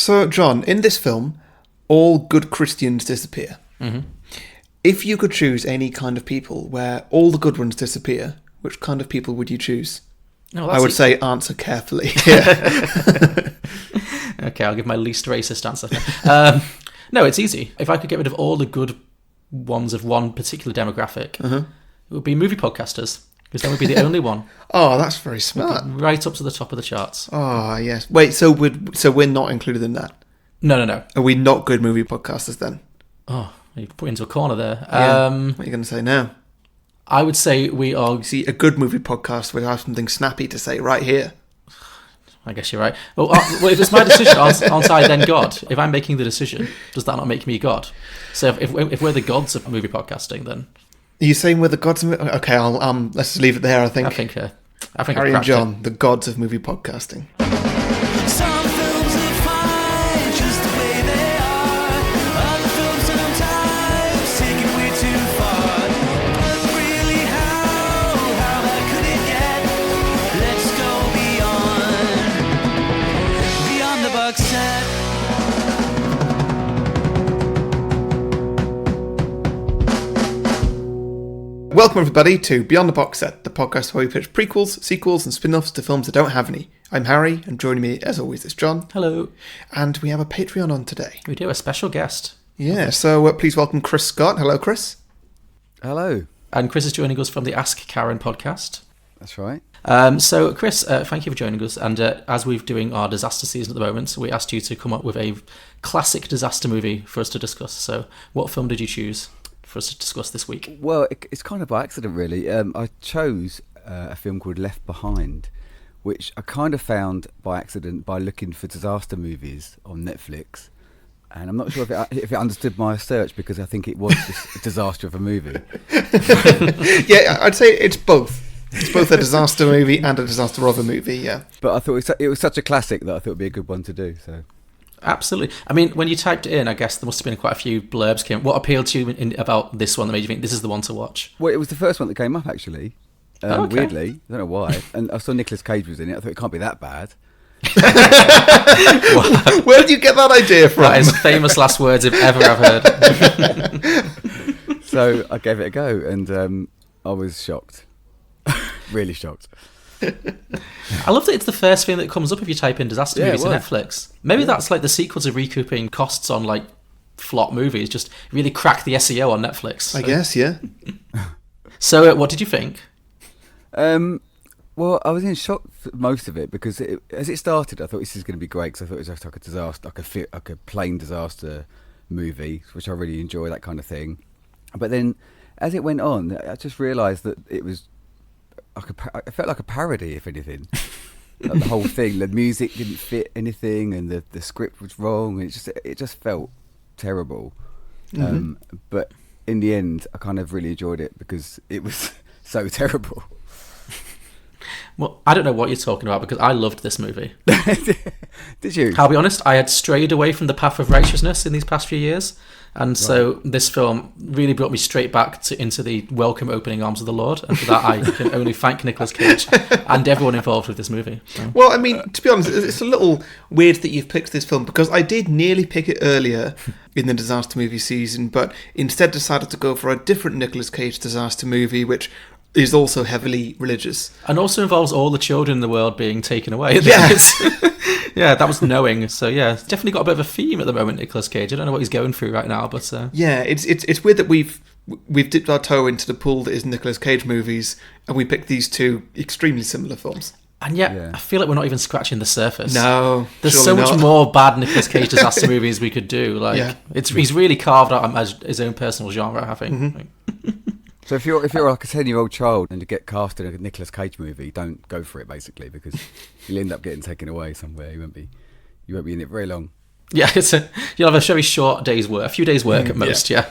So, John, in this film, all good Christians disappear. Mm-hmm. If you could choose any kind of people where all the good ones disappear, which kind of people would you choose? Oh, I would say answer carefully. Yeah. Okay, I'll give my least racist answer. No, it's easy. If I could get rid of all the good ones of one particular demographic, it would be movie podcasters, because that would be the only one. Oh, that's very smart. Right up to the top of the charts. Oh, yes. Wait, so we're not included in that? No. Are we not good movie podcasters then? Oh, you put into a corner there. Yeah. What are you going to say now? I would say we are... See, a good movie podcast would have something snappy to say right here. I guess you're right. Well, if it's my decision, aren't I then God? If I'm making the decision, does that not make me God? So if we're the gods of movie podcasting, then... Are you saying we're the gods of... Okay, let's just leave it there, I think. I think Harry and John, the gods of movie podcasting. Some films are fine just the way they are. Other films sometimes take it way too far. But really, how high could it get? Let's go beyond the box set. Welcome everybody to Beyond the Box Set, the podcast where we pitch prequels, sequels and spin-offs to films that don't have any. I'm Harry, and joining me as always is John. Hello. And we have a Patreon on today. We do, a special guest. Yeah, so please welcome Chris Scott. Hello, Chris. Hello. And Chris is joining us from the Ask Karen podcast. That's right. So, Chris, thank you for joining us. And as we're doing our disaster season at the moment, we asked you to come up with a classic disaster movie for us to discuss. So, what film did you choose for us to discuss this week? Well, it's kind of by accident, really. I chose a film called Left Behind, which I kind of found by accident by looking for disaster movies on Netflix. And I'm not sure if it understood my search, because I think it was just a disaster of a movie. Yeah, I'd say it's both. It's both a disaster movie and a disaster of a movie, yeah. But I thought it was such a classic that I thought it would be a good one to do. So. Absolutely. I mean, when you typed it in, I guess there must have been quite a few blurbs came. What appealed to you about this one that made you think this is the one to watch? Well, it was the first one that came up, actually. Okay. Weirdly. I don't know why. And I saw Nicolas Cage was in it. I thought it can't be that bad. Where did you get that idea from? That is famous last words if ever I've heard. So I gave it a go, and I was shocked. Really shocked. I love that it's the first thing that comes up if you type in disaster movies on Netflix. Maybe that's like the sequel to recouping costs on like flop movies, just really crack the SEO on Netflix. I guess, yeah. So what did you think? Well, I was in shock for most of it, because as it started, I thought this is going to be great, because I thought it was just like a disaster, like a plain disaster movie, which I really enjoy, that kind of thing. But then, as it went on, I just realised that it was it felt like a parody, if anything. Like the whole thing, the music didn't fit anything, and the script was wrong. And it just felt terrible. Mm-hmm. But in the end, I kind of really enjoyed it because it was so terrible. Well, I don't know what you're talking about, because I loved this movie. Did you? I'll be honest, I had strayed away from the path of righteousness in these past few years. And so this film really brought me straight back into the welcome opening arms of the Lord. And for that, I can only thank Nicolas Cage and everyone involved with this movie. So. Well, I mean, to be honest, it's a little weird that you've picked this film, because I did nearly pick it earlier in the disaster movie season, but instead decided to go for a different Nicolas Cage disaster movie, which is also heavily religious. And also involves all the children in the world being taken away. Yeah. Yeah, that was knowing. So yeah, it's definitely got a bit of a theme at the moment, Nicolas Cage. I don't know what he's going through right now, but... Yeah, it's weird that we've dipped our toe into the pool that is Nicolas Cage movies, and we picked these two extremely similar films. And yet, I feel like we're not even scratching the surface. No, there's so much more bad Nicolas Cage disaster movies we could do. Like, he's really carved out his own personal genre, I think. Mm-hmm. So if you're like a 10-year-old child and you get cast in a Nicolas Cage movie, don't go for it, basically, because you'll end up getting taken away somewhere. You won't be in it very long. Yeah, you'll have a very short day's work, a few days' work at most. Yeah.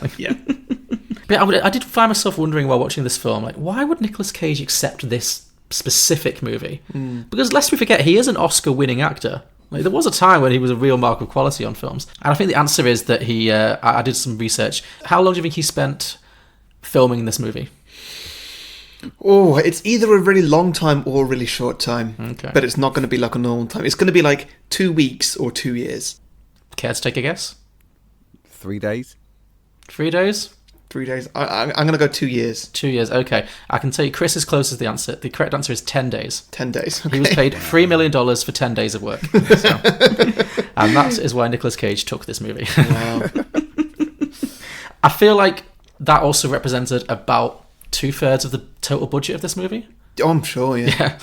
But I did find myself wondering while watching this film, like, why would Nicolas Cage accept this specific movie? Because lest we forget, he is an Oscar-winning actor. Like, there was a time when he was a real mark of quality on films, and I think the answer is that he. I did some research. How long do you think he spent filming this movie? Oh, it's either a really long time or a really short time. Okay. But it's not going to be like a normal time. It's going to be like 2 weeks or 2 years. Care to take a guess? 3 days. 3 days? 3 days. I'm going to go 2 years. 2 years, okay. I can tell you Chris is closest to the answer. The correct answer is 10 days. 10 days. He was paid $3 million for 10 days of work. So. And that is why Nicolas Cage took this movie. Wow. I feel like that also represented about 2/3 of the total budget of this movie. Oh, I'm sure, yeah.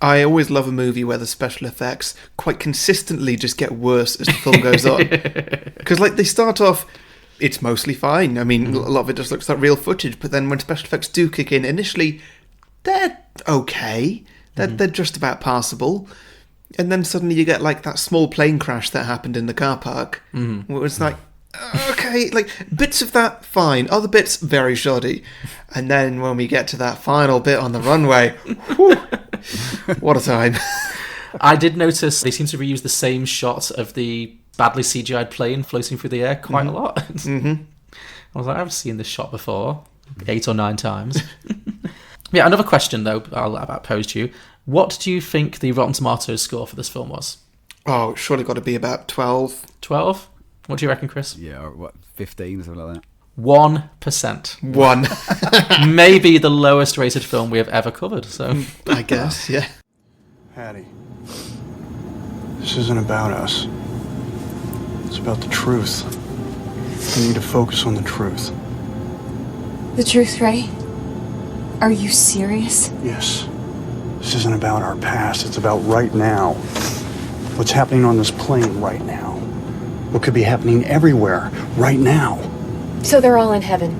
I always love a movie where the special effects quite consistently just get worse as the film goes on. Because, like, they start off, it's mostly fine. I mean, a lot of it just looks like real footage, but then when special effects do kick in, initially, they're okay. They're just about passable. And then suddenly you get, like, that small plane crash that happened in the car park. Where it's like, okay, like, bits of that, fine. Other bits, very shoddy. And then when we get to that final bit on the runway, whew, what a time. I did notice they seem to reuse the same shot of the badly CGI'd plane floating through the air quite a lot. I was like, I've seen this shot before 8 or 9 times. Yeah, another question though I'll pose to you. What do you think the Rotten Tomatoes score for this film was? Oh, it's surely got to be about 12. 12? What do you reckon, Chris? Yeah, or what, 15 or something like that? 1%. 1. Maybe the lowest rated film we have ever covered. So I guess, yeah. Hattie, this isn't about us. It's about the truth. We need to focus on the truth. The truth, Ray? Are you serious? Yes. This isn't about our past. It's about right now. What's happening on this plane right now. What could be happening everywhere right now. So they're all in heaven.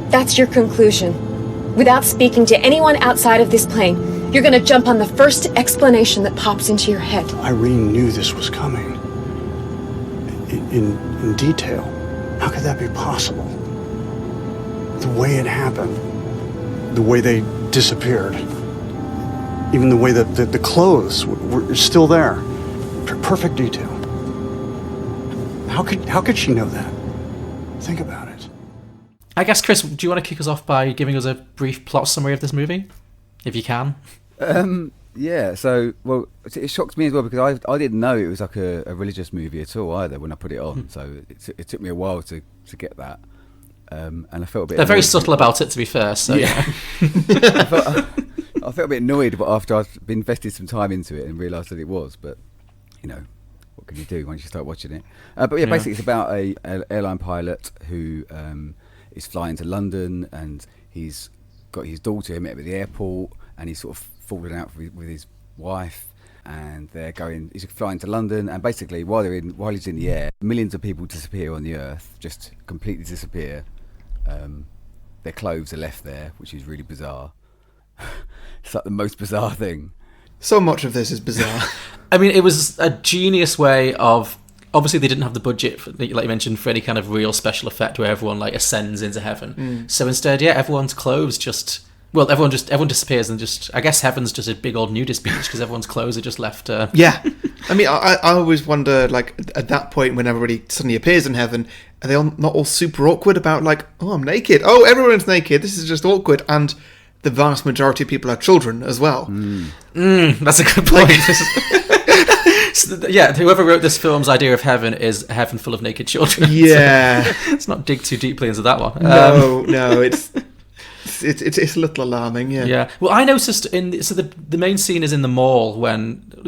That's your conclusion. Without speaking to anyone outside of this plane, you're gonna jump on the first explanation that pops into your head. Irene knew this was coming. In detail. How could that be possible? The way it happened. The way they disappeared. Even the way that the clothes were still there. Perfect detail. How could she know that? Think about it. I guess, Chris, do you want to kick us off by giving us a brief plot summary of this movie? If you can. Yeah, so, well, it shocked me as well because I didn't know it was like a religious movie at all either when I put it on. So it took me a while to get that. And I felt a bit... They're very subtle about it, to be fair. So yeah. I felt a bit annoyed after I've invested some time into it and realised that it was. But, you know, what can you do once you start watching it? But yeah, basically it's about a airline pilot who is flying to London and he's got his daughter. He met at the airport and he's sort of fallen out with his wife, and he's flying to London, and basically while he's in the air, millions of people disappear on the earth, just completely disappear. Their clothes are left there, which is really bizarre. It's like the most bizarre thing. So much of this is bizarre. I mean, it was a genius way of... Obviously, they didn't have the budget, like you mentioned, for any kind of real special effect where everyone like ascends into heaven. So instead, yeah, everyone's clothes just... Well, everyone disappears and just... I guess heaven's just a big old nudist beach because everyone's clothes are just left... Yeah. I mean, I always wonder, like, at that point when everybody suddenly appears in heaven, are they not all super awkward about, like, oh, I'm naked. Oh, everyone's naked. This is just awkward. And the vast majority of people are children as well. That's a good point. So, yeah, whoever wrote this film's idea of heaven is a heaven full of naked children. Yeah. So let's not dig too deeply into that one. No, it's a little alarming, yeah. Yeah. Well, I noticed the main scene is in the mall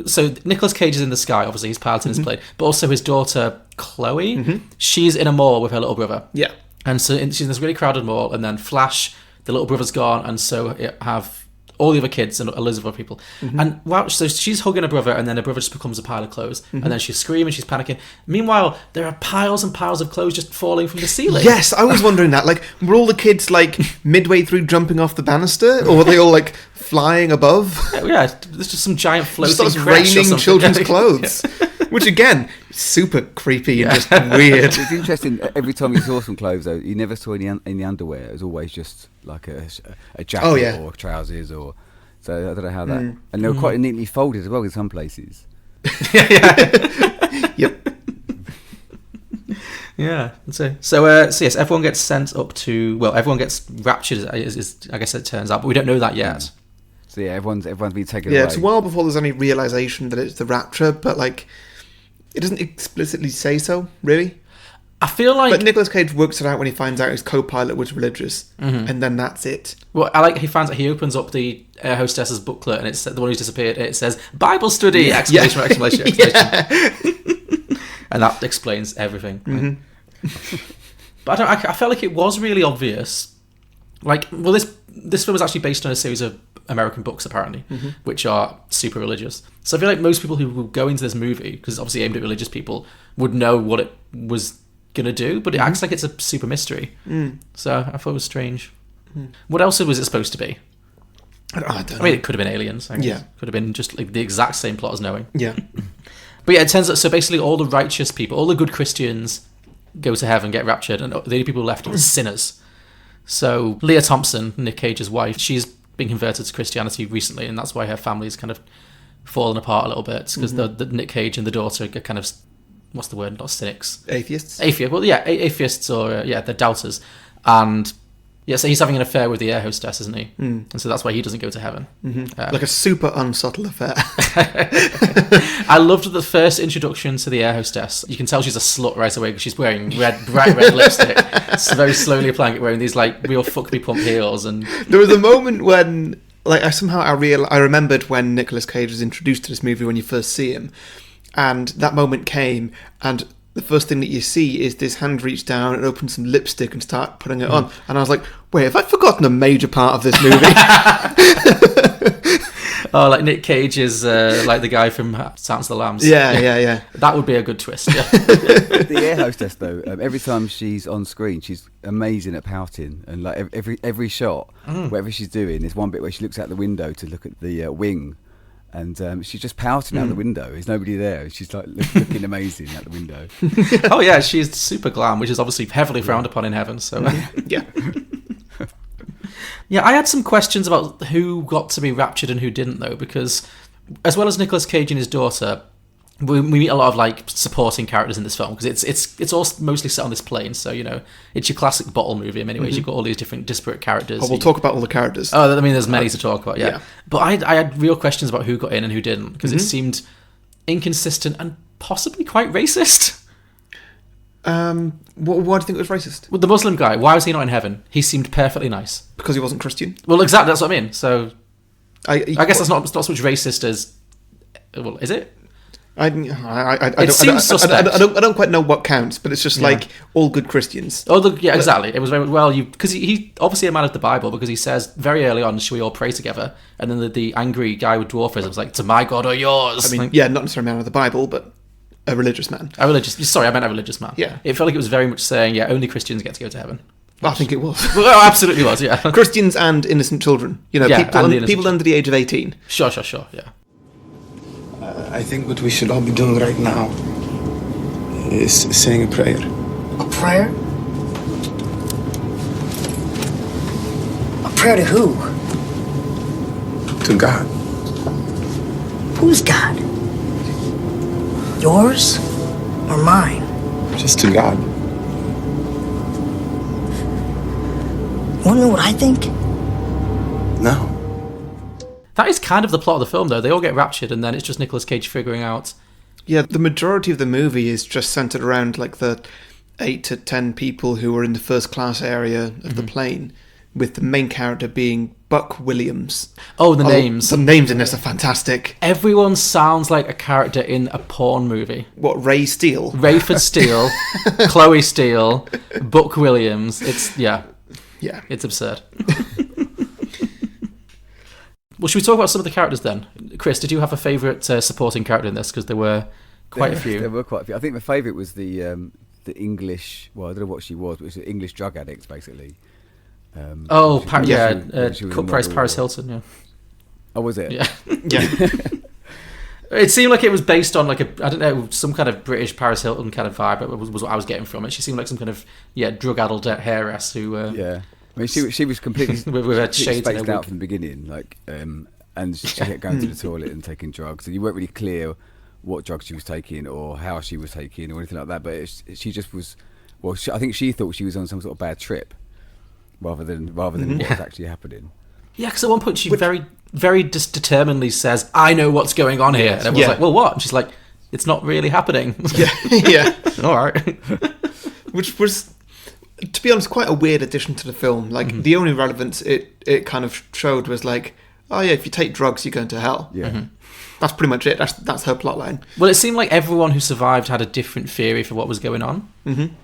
so Nicolas Cage is in the sky, obviously he's piloting his plane, but also his daughter Chloe, she's in a mall with her little brother. Yeah. And so she's in this really crowded mall, and then flash, the little brother's gone, and so have all the other kids and loads of other people. And so she's hugging her brother, and then her brother just becomes a pile of clothes, and then she's screaming, she's panicking. Meanwhile, there are piles and piles of clothes just falling from the ceiling. Yes, I was wondering that. Like, were all the kids like midway through jumping off the banister, or were they all like flying above? Yeah, there's just some giant floating just crash raining children's clothes. Which again, super creepy and just weird. It's interesting. Every time you saw some clothes, though, you never saw any in the underwear. It was always just like a jacket or trousers, or so I don't know how that. And they were quite neatly folded as well in some places. Yep. Yeah. So yes, everyone gets sent up to. Well, everyone gets raptured. I guess it turns out, but we don't know that yet. So yeah, everyone's been taken away. Yeah, it's a while before there's any realization that it's the rapture, but like, It doesn't explicitly say so, really. I feel like... But Nicolas Cage works it out when he finds out his co-pilot was religious, and then that's it. Well, I like he finds out he opens up the air hostess's booklet, and it's the one who's disappeared, and it says, Bible study! Exclamation, exclamation, exclamation. And that explains everything. But I felt like it was really obvious. Like, well, this film is actually based on a series of American books, apparently, which are super religious. So I feel like most people who will go into this movie, because it's obviously aimed at religious people, would know what it was going to do, but it acts like it's a super mystery. So I thought it was strange. What else was it supposed to be? I don't know. I mean, it could have been aliens. I guess. Yeah. Could have been just like the exact same plot as Knowing. Yeah. But yeah, it turns out, so basically all the righteous people, all the good Christians go to heaven, get raptured, and the only people left are sinners. So Lea Thompson, Nick Cage's wife, she's been converted to Christianity recently, and that's why her family's kind of fallen apart a little bit, because the Nick Cage and the daughter are kind of, what's the word, not cynics? Atheists? Well, yeah, atheists, or, they're doubters. And, yeah, so he's having an affair with the air hostess, isn't he? And so that's why he doesn't go to heaven. Like a super unsubtle affair. I loved the first introduction to the air hostess. You can tell she's a slut right away because she's wearing bright red lipstick. It's very slowly applying it, wearing these like real fuck me pump heels. And there was a moment when, like, I remembered when Nicolas Cage was introduced to this movie when you first see him, and that moment came, and the first thing that you see is this hand reach down and open some lipstick and start putting it on. And I was like, wait, have I forgotten a major part of this movie? Oh, like Nick Cage is like the guy from Silence of the Lambs. Yeah. That would be a good twist. Yeah. The air hostess, though, every time she's on screen, she's amazing at pouting. And like every shot, whatever she's doing, there's one bit where she looks out the window to look at the wing. And she's just pouting out the window. There's nobody there. She's like looking amazing out the window. Oh yeah, she's super glam, which is obviously heavily frowned upon in heaven. So Yeah. Yeah, I had some questions about who got to be raptured and who didn't, though, because as well as Nicolas Cage and his daughter, we meet a lot of like supporting characters in this film, because it's all mostly set on this plane. So it's your classic bottle movie in many ways. You've got all these different disparate characters. We'll talk about all the characters. Oh, I mean, there's many to talk about. Yeah. But I had real questions about who got in and who didn't, because it seemed inconsistent and possibly quite racist. Why do you think it was racist? Well, the Muslim guy, why was he not in heaven? He seemed perfectly nice. Because he wasn't Christian? Well, exactly, that's what I mean. So, I guess it's that's not so much racist as... Well, is it? I suspect. I don't quite know what counts, but it's just like all good Christians. Exactly. It was very well. Because he obviously a man of the Bible, because he says very early on, "Shall we all pray together?" And then the angry guy with dwarfism was like, "To my God or yours." I mean, not necessarily a man of the Bible, but a religious man. Sorry, I meant a religious man. Yeah. It felt like it was very much saying, only Christians get to go to heaven. Well, I think it was. Well, it absolutely was. Yeah. Christians and innocent children. People under the age of 18. Sure. Yeah. I think what we should all be doing right now is saying a prayer. A prayer? A prayer to who? To God. Who's God? Yours or mine? Just to God. You wanna know what I think? No. That is kind of the plot of the film, though. They all get raptured, and then it's just Nicolas Cage figuring out... Yeah, the majority of the movie is just centred around like the 8 to 10 people who were in the first class area of the plane, with the main character being Buck Williams. Oh, the names. The names in this are fantastic. Everyone sounds like a character in a porn movie. What, Ray Steele? Rayford Steele, Chloe Steele, Buck Williams. It's absurd. Well, should we talk about some of the characters then? Chris, did you have a favourite supporting character in this? Because there were quite a few. There were quite a few. I think my favourite was the English... Well, I don't know what she was, but it was an English drug addict, basically. Cut price Paris Hilton, yeah. Oh, was it? Yeah. It seemed like it was based on some kind of British Paris Hilton kind of vibe. It was what I was getting from it. She seemed like some kind of drug-addled heiress who... I mean, she was completely with her shades spaced out from the beginning, and she kept going to the toilet and taking drugs, and you weren't really clear what drugs she was taking or how she was taking or anything like that. But she just was. Well, I think she thought she was on some sort of bad trip, rather than what was actually happening. Yeah, because at one point she very, very determinedly says, "I know what's going on here," and everyone's like, "Well, what?" And she's like, it's not really happening. Yeah. All right. Which was, to be honest, quite a weird addition to the film. Like, the only relevance it kind of showed was like, oh yeah, if you take drugs, you're going to hell. Yeah. That's pretty much it. That's her plotline. Well, it seemed like everyone who survived had a different theory for what was going on.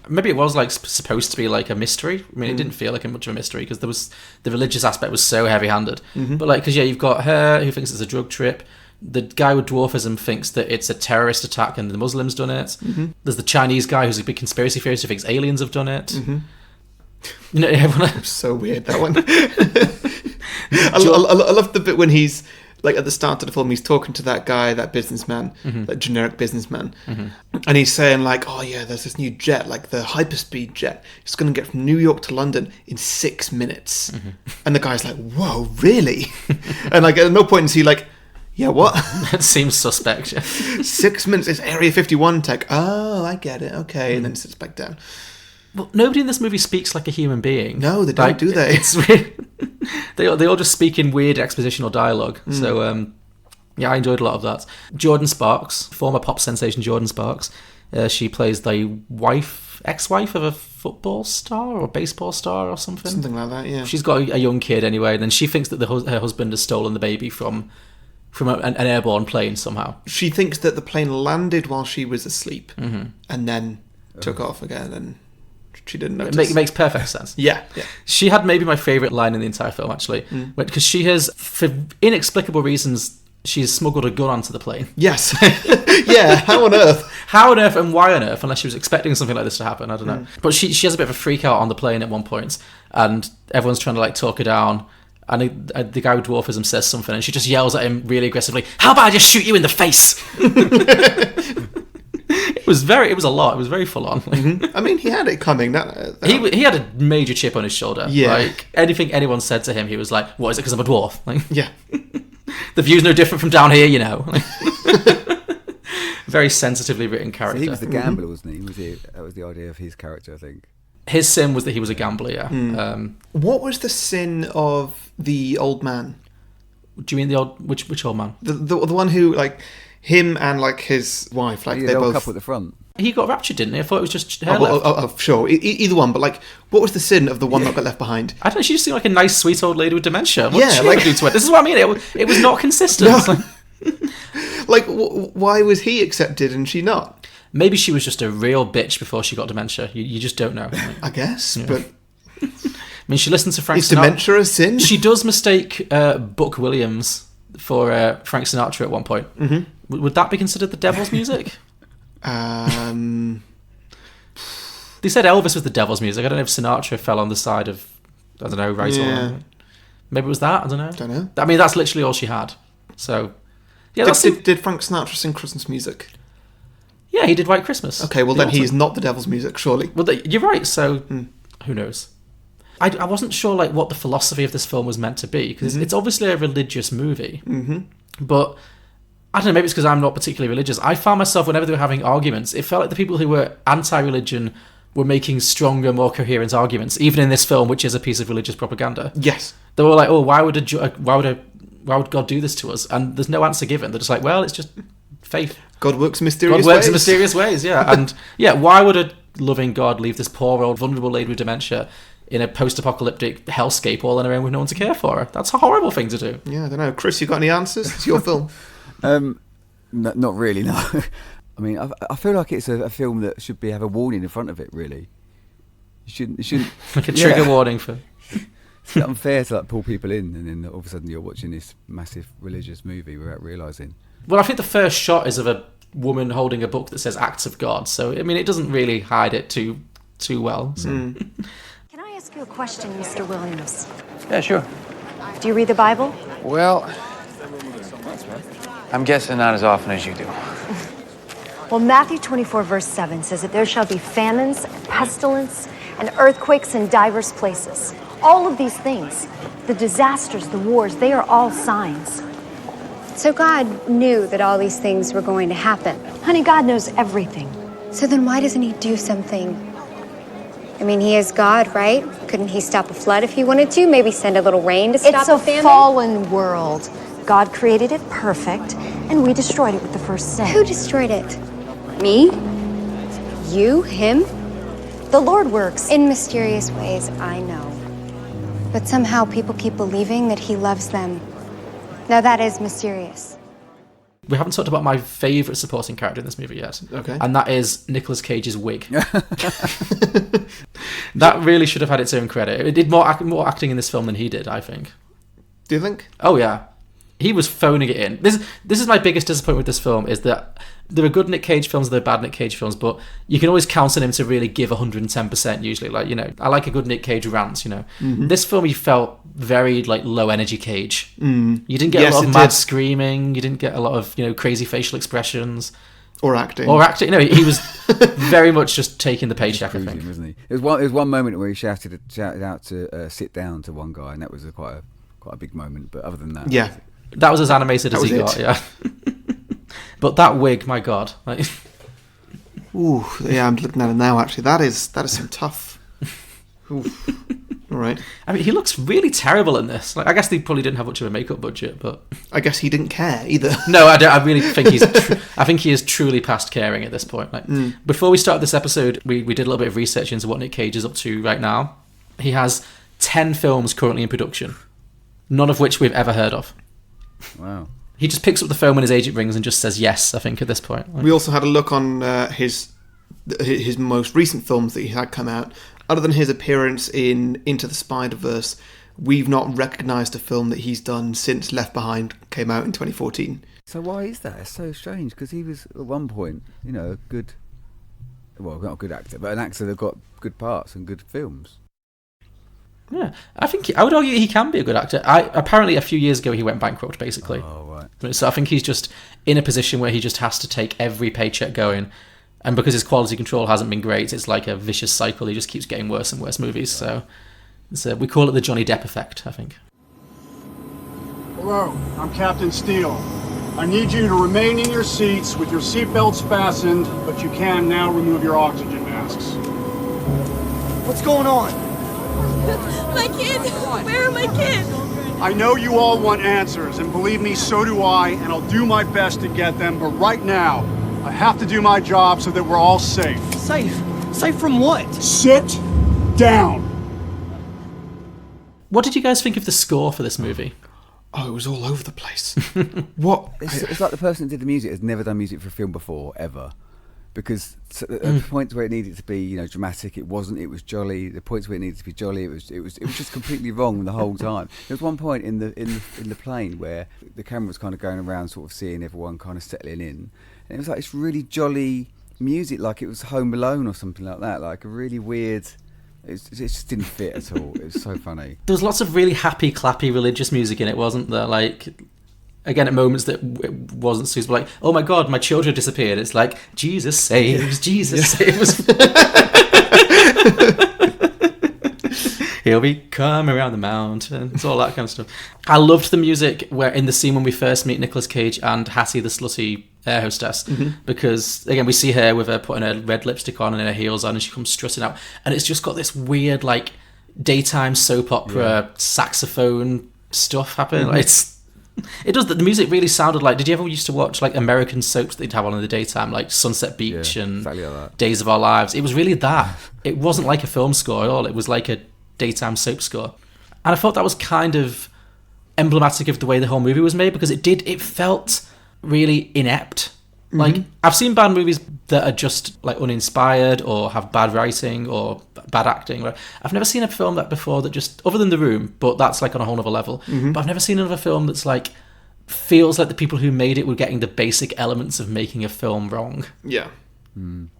Maybe it was like supposed to be like a mystery. I mean, it didn't feel like much of a mystery because the religious aspect was so heavy-handed. But like, because you've got her who thinks it's a drug trip. The guy with dwarfism thinks that it's a terrorist attack and the Muslims done it. There's the Chinese guy who's a big conspiracy theorist who thinks aliens have done it. You know, everyone. So weird, that one. I love the bit when he's like at the start of the film, he's talking to that guy, that businessman, that generic businessman, and he's saying like, oh yeah, there's this new jet, like the hyperspeed jet. It's going to get from New York to London in 6 minutes. And the guy's like, whoa, really? And like at no point is he like, yeah, what? It seems suspect. Yeah. 6 minutes is Area 51 tech. Oh, I get it. Okay, and then sits back down. Well, nobody in this movie speaks like a human being. No, they don't, do they? It's really, they all just speak in weird expositional dialogue. So, yeah, I enjoyed a lot of that. Jordin Sparks, former pop sensation Jordin Sparks, she plays the ex-wife of a football star or a baseball star or something. Something like that, yeah. She's got a young kid anyway, and then she thinks that her husband has stolen the baby from an airborne plane somehow. She thinks that the plane landed while she was asleep and then took off again, and she didn't notice. It makes perfect sense. Yeah. She had maybe my favourite line in the entire film, actually, because she has, for inexplicable reasons, she's smuggled a gun onto the plane. Yes. Yeah, how on earth? How on earth and why on earth, unless she was expecting something like this to happen, I don't know. But she has a bit of a freak out on the plane at one point, and everyone's trying to like talk her down. And the guy with dwarfism says something, and she just yells at him really aggressively, "How about I just shoot you in the face?" It was a lot. It was very full on. I mean, he had it coming. He had a major chip on his shoulder. Yeah. Like anything anyone said to him, he was like, "What is it? Because I'm a dwarf?" Like, yeah. The view's no different from down here, you know. Very sensitively written character. So he was the gambler, wasn't he? That was the idea of his character, I think. His sin was that he was a gambler, yeah. What was the sin of the old man? Do you mean which old man? The one who, like, him and, like, his wife, like, they both... couple at the front. He got raptured, didn't he? I thought it was just hair sure. Either one, but, like, what was the sin of the one that got left behind? I don't know, she just seemed like a nice, sweet old lady with dementia. What Yeah, did she like- ever do to it? This is what I mean. It was not consistent. No. Like, why was he accepted and she not? Maybe she was just a real bitch before she got dementia. You just don't know. I guess, but... I mean, she listens to Frank Is Sinatra. dementia a sin? She does mistake Buck Williams for Frank Sinatra at one point. Would that be considered the devil's music? They said Elvis was the devil's music. I don't know if Sinatra fell on the side of, I don't know, right or wrong. Maybe it was that. I don't know. Don't know. I mean, that's literally all she had. So, yeah, Did Frank Sinatra sing Christmas music? Yeah, he did White Christmas. Okay, well then he's not the devil's music, surely. Well, you're right. So, who knows? I wasn't sure like what the philosophy of this film was meant to be because it's obviously a religious movie, but I don't know. Maybe it's because I'm not particularly religious. I found myself whenever they were having arguments, it felt like the people who were anti-religion were making stronger, more coherent arguments, even in this film, which is a piece of religious propaganda. Yes, they were like, "Oh, why would God do this to us?" And there's no answer given. They're just like, "Well, it's just faith. God works in mysterious ways. Yeah. And yeah, why would a loving God leave this poor old vulnerable lady with dementia in a post-apocalyptic hellscape all on her own with no one to care for her? That's a horrible thing to do. Yeah, I don't know. Chris, you got any answers? It's your film. Not really, no. I mean, I feel like it's a film that should have a warning in front of it, really. You shouldn't like a trigger warning for... It's unfair to like pull people in and then all of a sudden you're watching this massive religious movie without realising. Well, I think the first shot is of a woman holding a book that says Acts of God, so, I mean, it doesn't really hide it too well. So. Can I ask you a question, Mr. Williams? Yeah, sure. Do you read the Bible? Well, I'm guessing not as often as you do. Well, Matthew 24, verse 7 says that there shall be famines, pestilence, and earthquakes in diverse places. All of these things, the disasters, the wars, they are all signs. So God knew that all these things were going to happen. Honey, God knows everything. So then why doesn't he do something? I mean, he is God, right? Couldn't he stop a flood if he wanted to? Maybe send a little rain to stop a famine? It's a fallen world. God created it perfect, And we destroyed it with the first sin. Who destroyed it? Me? You? Him? The Lord works. In mysterious ways, I know. But somehow people keep believing that he loves them. Now that is mysterious. We haven't talked about my favourite supporting character in this movie yet. Okay. And that is Nicolas Cage's wig. That really should have had its own credit. It did more acting in this film than he did, I think. Do you think? Oh, yeah. He was phoning it in. This is my biggest disappointment with this film, is that there are good Nick Cage films, there are bad Nick Cage films, but you can always count on him to really give 110% usually. Like, you know, I like a good Nick Cage rant, you know. Mm-hmm. This film, you felt very, like, low-energy Cage. Mm. You didn't get Yes, a lot of it mad did. screaming. You didn't get a lot of, you know, crazy facial expressions. Or acting. You know, he was very much just taking the paycheck, I think. Wasn't he? There was one moment where he shouted out to sit down to one guy, and that was quite a big moment. But other than that, Yeah. That was as animated as he got, it. yeah. But that wig, my God. Like, Ooh, yeah, I'm looking at it now, actually. That is some tough... Oof. All right. I mean, he looks really terrible in this. Like, I guess they probably didn't have much of a makeup budget, but... I guess he didn't care, either. No, I really think I think he is truly past caring at this point. Like, before we started this episode, we did a little bit of research into what Nick Cage is up to right now. He has 10 films currently in production, none of which we've ever heard of. Wow. He just picks up the phone when his agent rings and just says yes, I think, at this point. Like, We also had a look on his most recent films that he had come out. Other than his appearance in Into the Spider-Verse, we've not recognised a film that he's done since Left Behind came out in 2014. So why is that? It's so strange, because he was at one point, you know, not a good actor, but an actor that got good parts and good films. yeah, I would argue he can be a good actor. Apparently, a few years ago, he went bankrupt, basically. Oh, right. So I think he's just in a position where he just has to take every paycheck going. And because his quality control hasn't been great, it's like a vicious cycle. He just keeps getting worse and worse movies. So we call it the Johnny Depp effect, I think. Hello, I'm Captain Steele. I need you to remain in your seats with your seatbelts fastened, but you can now remove your oxygen masks. What's going on? My kids! Where are my kids? I know you all want answers, and believe me, so do I, and I'll do my best to get them, but right now, I have to do my job so that we're all safe. Safe? Safe from what? Sit down. What did you guys think of the score for this movie? Oh, it was all over the place. What? It's like the person that did the music has never done music for a film before, ever. Because at the points where it needed to be, you know, dramatic, it wasn't. It was jolly. The points where it needed to be jolly, it was just completely wrong the whole time. There was one point in the plane where the camera was kind of going around, sort of seeing everyone kind of settling in, and it was like this really jolly music, like it was Home Alone or something like that, like a really weird. It just didn't fit at all. It was so funny. There was lots of really happy, clappy religious music in it, wasn't there? Like, again, at moments that it wasn't suitable. Like, oh my God, my children disappeared. It's like, Jesus saves, Jesus saves. He'll be coming around the mountain. It's all that kind of stuff. I loved the music where in the scene when we first meet Nicolas Cage and Hattie, the slutty air hostess, because again we see her with her putting her red lipstick on and her heels on, and she comes strutting out, and it's just got this weird like daytime soap opera saxophone stuff happening. Like, it does. The music really sounded like. Did you ever used to watch like American soaps that they'd have on in the daytime, like Sunset Beach and exactly like that. Days of Our Lives? It was really that. It wasn't like a film score at all. It was like a daytime soap score, and I thought that was kind of emblematic of the way the whole movie was made, because it felt really inept. Like, I've seen bad movies that are just like uninspired or have bad writing or bad acting. Right? I've never seen a film that before that just, other than The Room, but that's like on a whole other level. But I've never seen another film that's like feels like the people who made it were getting the basic elements of making a film wrong. Yeah.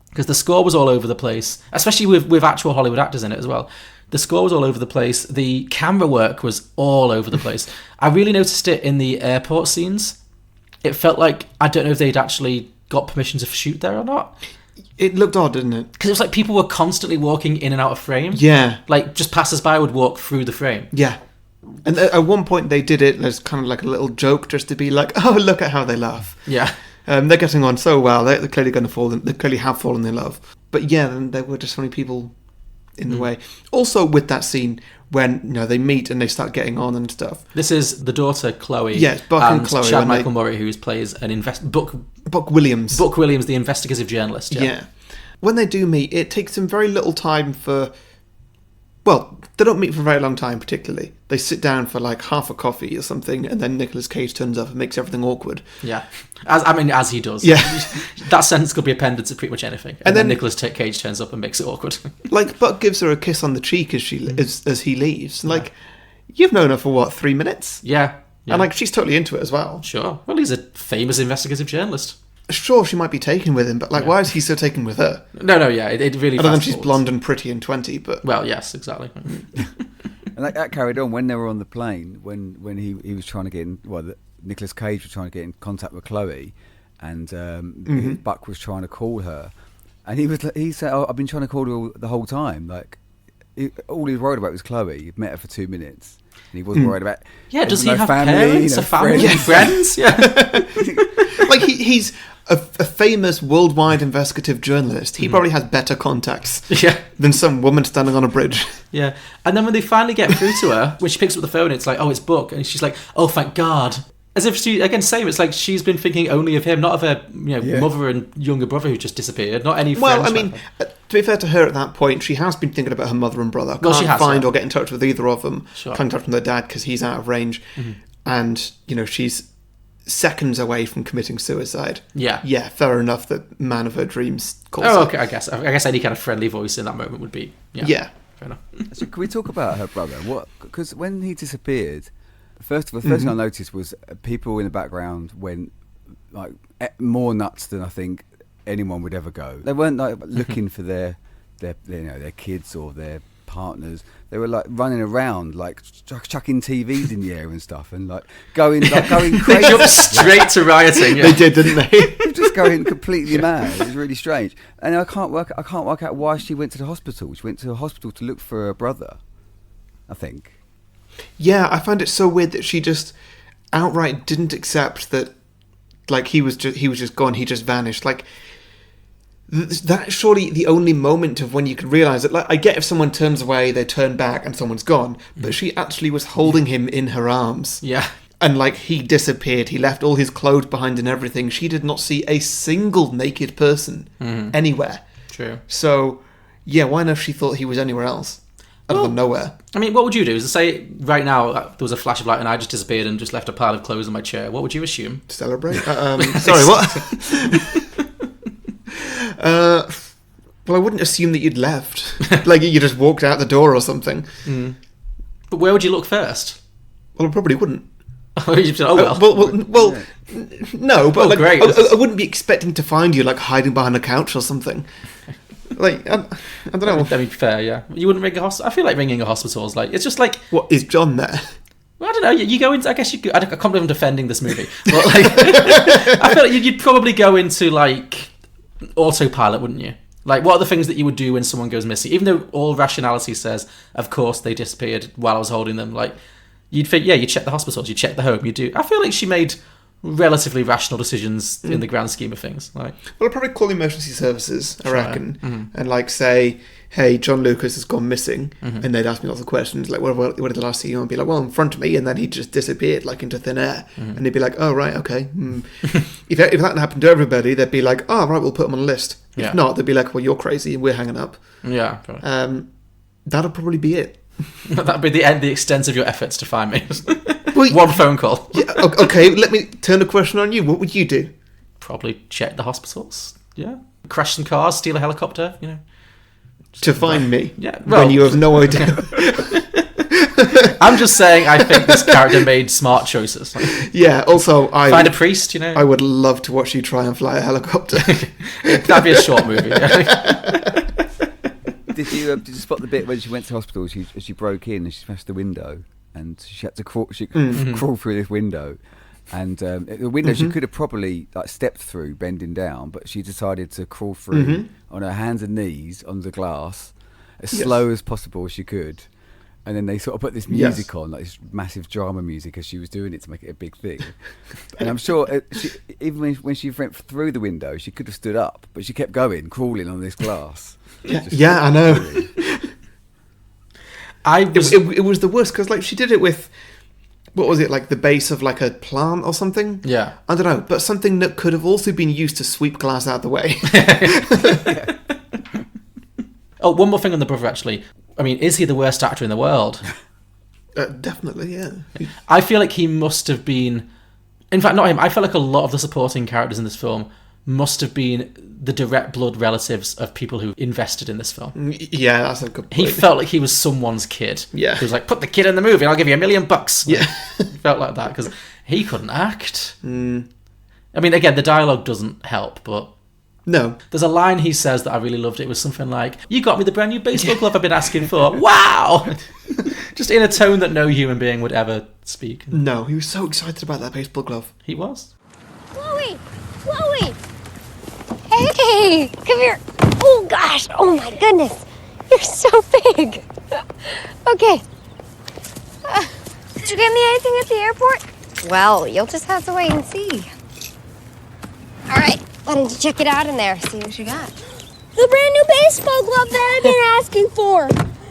Because the score was all over the place, especially with actual Hollywood actors in it as well. The score was all over the place. The camera work was all over the place. I really noticed it in the airport scenes. It felt like, I don't know if they'd actually got permission to shoot there or not. It looked odd, didn't it? Because it was like people were constantly walking in and out of frame. Yeah. Like, just passers-by would walk through the frame. Yeah. And at one point they did it as kind of like a little joke, just to be like, oh, look at how they laugh. Yeah. They're getting on so well. They're clearly going to fall. They clearly have fallen in love. But yeah, then there were just so many people in the way. Also with that scene when they meet and they start getting on and stuff. This is the daughter Chloe. Yes, Buck and Chloe. Chad Michael Murray, who plays Buck Williams. Buck Williams, the investigative journalist. Yeah. When they do meet, it takes them very little time for... Well, they don't meet for a very long time, particularly. They sit down for like half a coffee or something, and then Nicolas Cage turns up and makes everything awkward. Yeah. As he does. Yeah. That sentence could be appended to pretty much anything. And then Nicolas Cage turns up and makes it awkward. Like, Buck gives her a kiss on the cheek as he leaves. Like, you've known her for, what, 3 minutes? Yeah. And, like, she's totally into it as well. Sure. Well, he's a famous investigative journalist. Sure, she might be taken with him, but, like, why is he so taken with her? No, yeah, it really... Other than she's blonde and pretty and 20, but... Well, yes, exactly. And that carried on when they were on the plane, when he was trying to get in... Well, Nicolas Cage was trying to get in contact with Chloe, and Buck was trying to call her. And he said, I've been trying to call her the whole time. Like, all he was worried about was Chloe. He'd met her for 2 minutes. And he wasn't worried about... Yeah, does he have parents, a family, friends? Yeah. Like, he's a famous worldwide investigative journalist. He probably has better contacts than some woman standing on a bridge. Yeah. And then when they finally get through to her, when she picks up the phone, it's like, oh, it's Buck. And she's like, oh, thank God. As if she, again, same, it's like she's been thinking only of him, not of her mother and younger brother who just disappeared, not any friends. Well, I mean, to be fair to her at that point, she has been thinking about her mother and brother. Well, she has, find or get in touch with either of them. Sure. Can't touch with their dad because he's out of range. Mm-hmm. And, she's seconds away from committing suicide. Yeah. Yeah, fair enough that man of her dreams calls her. Okay, I guess any kind of friendly voice in that moment would be... Yeah. Fair enough. So can we talk about her brother? Because when he disappeared... The first thing I noticed was people in the background went like more nuts than I think anyone would ever go. They weren't like looking for their kids or their partners. They were like running around, like chucking TVs in the air and stuff, and like going crazy. They jumped straight to rioting. Yeah. They did, didn't they? Just going completely mad. It was really strange, and I can't work out why she went to the hospital. She went to the hospital to look for her brother, I think. Yeah, I find it so weird that she just outright didn't accept that, like, he was just gone, he just vanished. Like, that's surely the only moment of when you can realise that, like, I get if someone turns away, they turn back and someone's gone, but she actually was holding him in her arms. Yeah. And, like, he disappeared, he left all his clothes behind and everything. She did not see a single naked person anywhere. True. So, yeah, why not if she thought he was anywhere else? Out of nowhere. I mean, what would you do? Is to say right now there was a flash of light and I just disappeared and just left a pile of clothes in my chair. What would you assume? Celebrate? Sorry, what? Well, I wouldn't assume that you'd left. Like you just walked out the door or something. But where would you look first? Well, I probably wouldn't. Well, no, but like, great. I wouldn't be expecting to find you like hiding behind a couch or something. Like, I don't know. That'd be fair, yeah. You wouldn't ring a hospital. I feel like ringing a hospital is like, it's just like... What, is John there? Well, I don't know. You go into... I guess you could... I can't believe I'm defending this movie. But, like, I feel like you'd probably go into, like, autopilot, wouldn't you? Like, what are the things that you would do when someone goes missing? Even though all rationality says, of course, they disappeared while I was holding them. Like, you'd think, yeah, you check the hospitals, you check the home, you do... I feel like she made... relatively rational decisions in the grand scheme of things. Like, well, I'd probably call emergency services, I reckon, and like say, hey, John Lucas has gone missing, and they'd ask me lots of questions, like, what did the last see you? And I'd be like, well, in front of me, and then he just disappeared, like, into thin air, and they'd be like, oh, right, okay. If that happened to everybody, they'd be like, oh, right, we'll put him on a list. If not, they'd be like, well, you're crazy, we're hanging up. Yeah. That'll probably be it. That'd be the extent of your efforts to find me. One phone call. Yeah, okay, let me turn the question on you. What would you do? Probably check the hospitals. Yeah. Crash some cars, steal a helicopter, you know. To find me? Yeah. Well, when you have no idea. I'm just saying I think this character made smart choices. Yeah, also find a priest, you know. I would love to watch you try and fly a helicopter. That'd be a short movie. Did you spot the bit when she went to hospital? She broke in and she smashed the window, and she had to crawl through this window, and the window she could have probably like stepped through, bending down, but she decided to crawl through on her hands and knees on the glass as slow as possible as she could. And then they sort of put this music on, like this massive drama music, as she was doing it to make it a big thing. And I'm sure even when she went through the window, she could have stood up, but she kept going, crawling on this glass. Yeah, I know. It was the worst, because like she did it with, what was it, like the base of like a plant or something? Yeah. I don't know, but something that could have also been used to sweep glass out of the way. Oh, one more thing on the brother, actually. I mean, is he the worst actor in the world? Definitely, yeah. I feel like he must have been... In fact, not him. I feel like a lot of the supporting characters in this film must have been the direct blood relatives of people who invested in this film. Yeah, that's a good point. He felt like he was someone's kid. Yeah. He was like, put the kid in the movie and I'll give you $1 million. Yeah. He felt like that, because he couldn't act. I mean, again, the dialogue doesn't help, but... No. There's a line he says that I really loved. It was something like, "You got me the brand new baseball glove I've been asking for." Wow! Just in a tone that no human being would ever speak. No, he was so excited about that baseball glove. He was. Chloe! Chloe! Hey! Come here! Oh gosh! Oh my goodness! You're so big! Okay. Did you get me anything at the airport? Well, you'll just have to wait and see. Alright, why don't you check it out in there, see what you got. The brand new baseball glove that I've been asking for.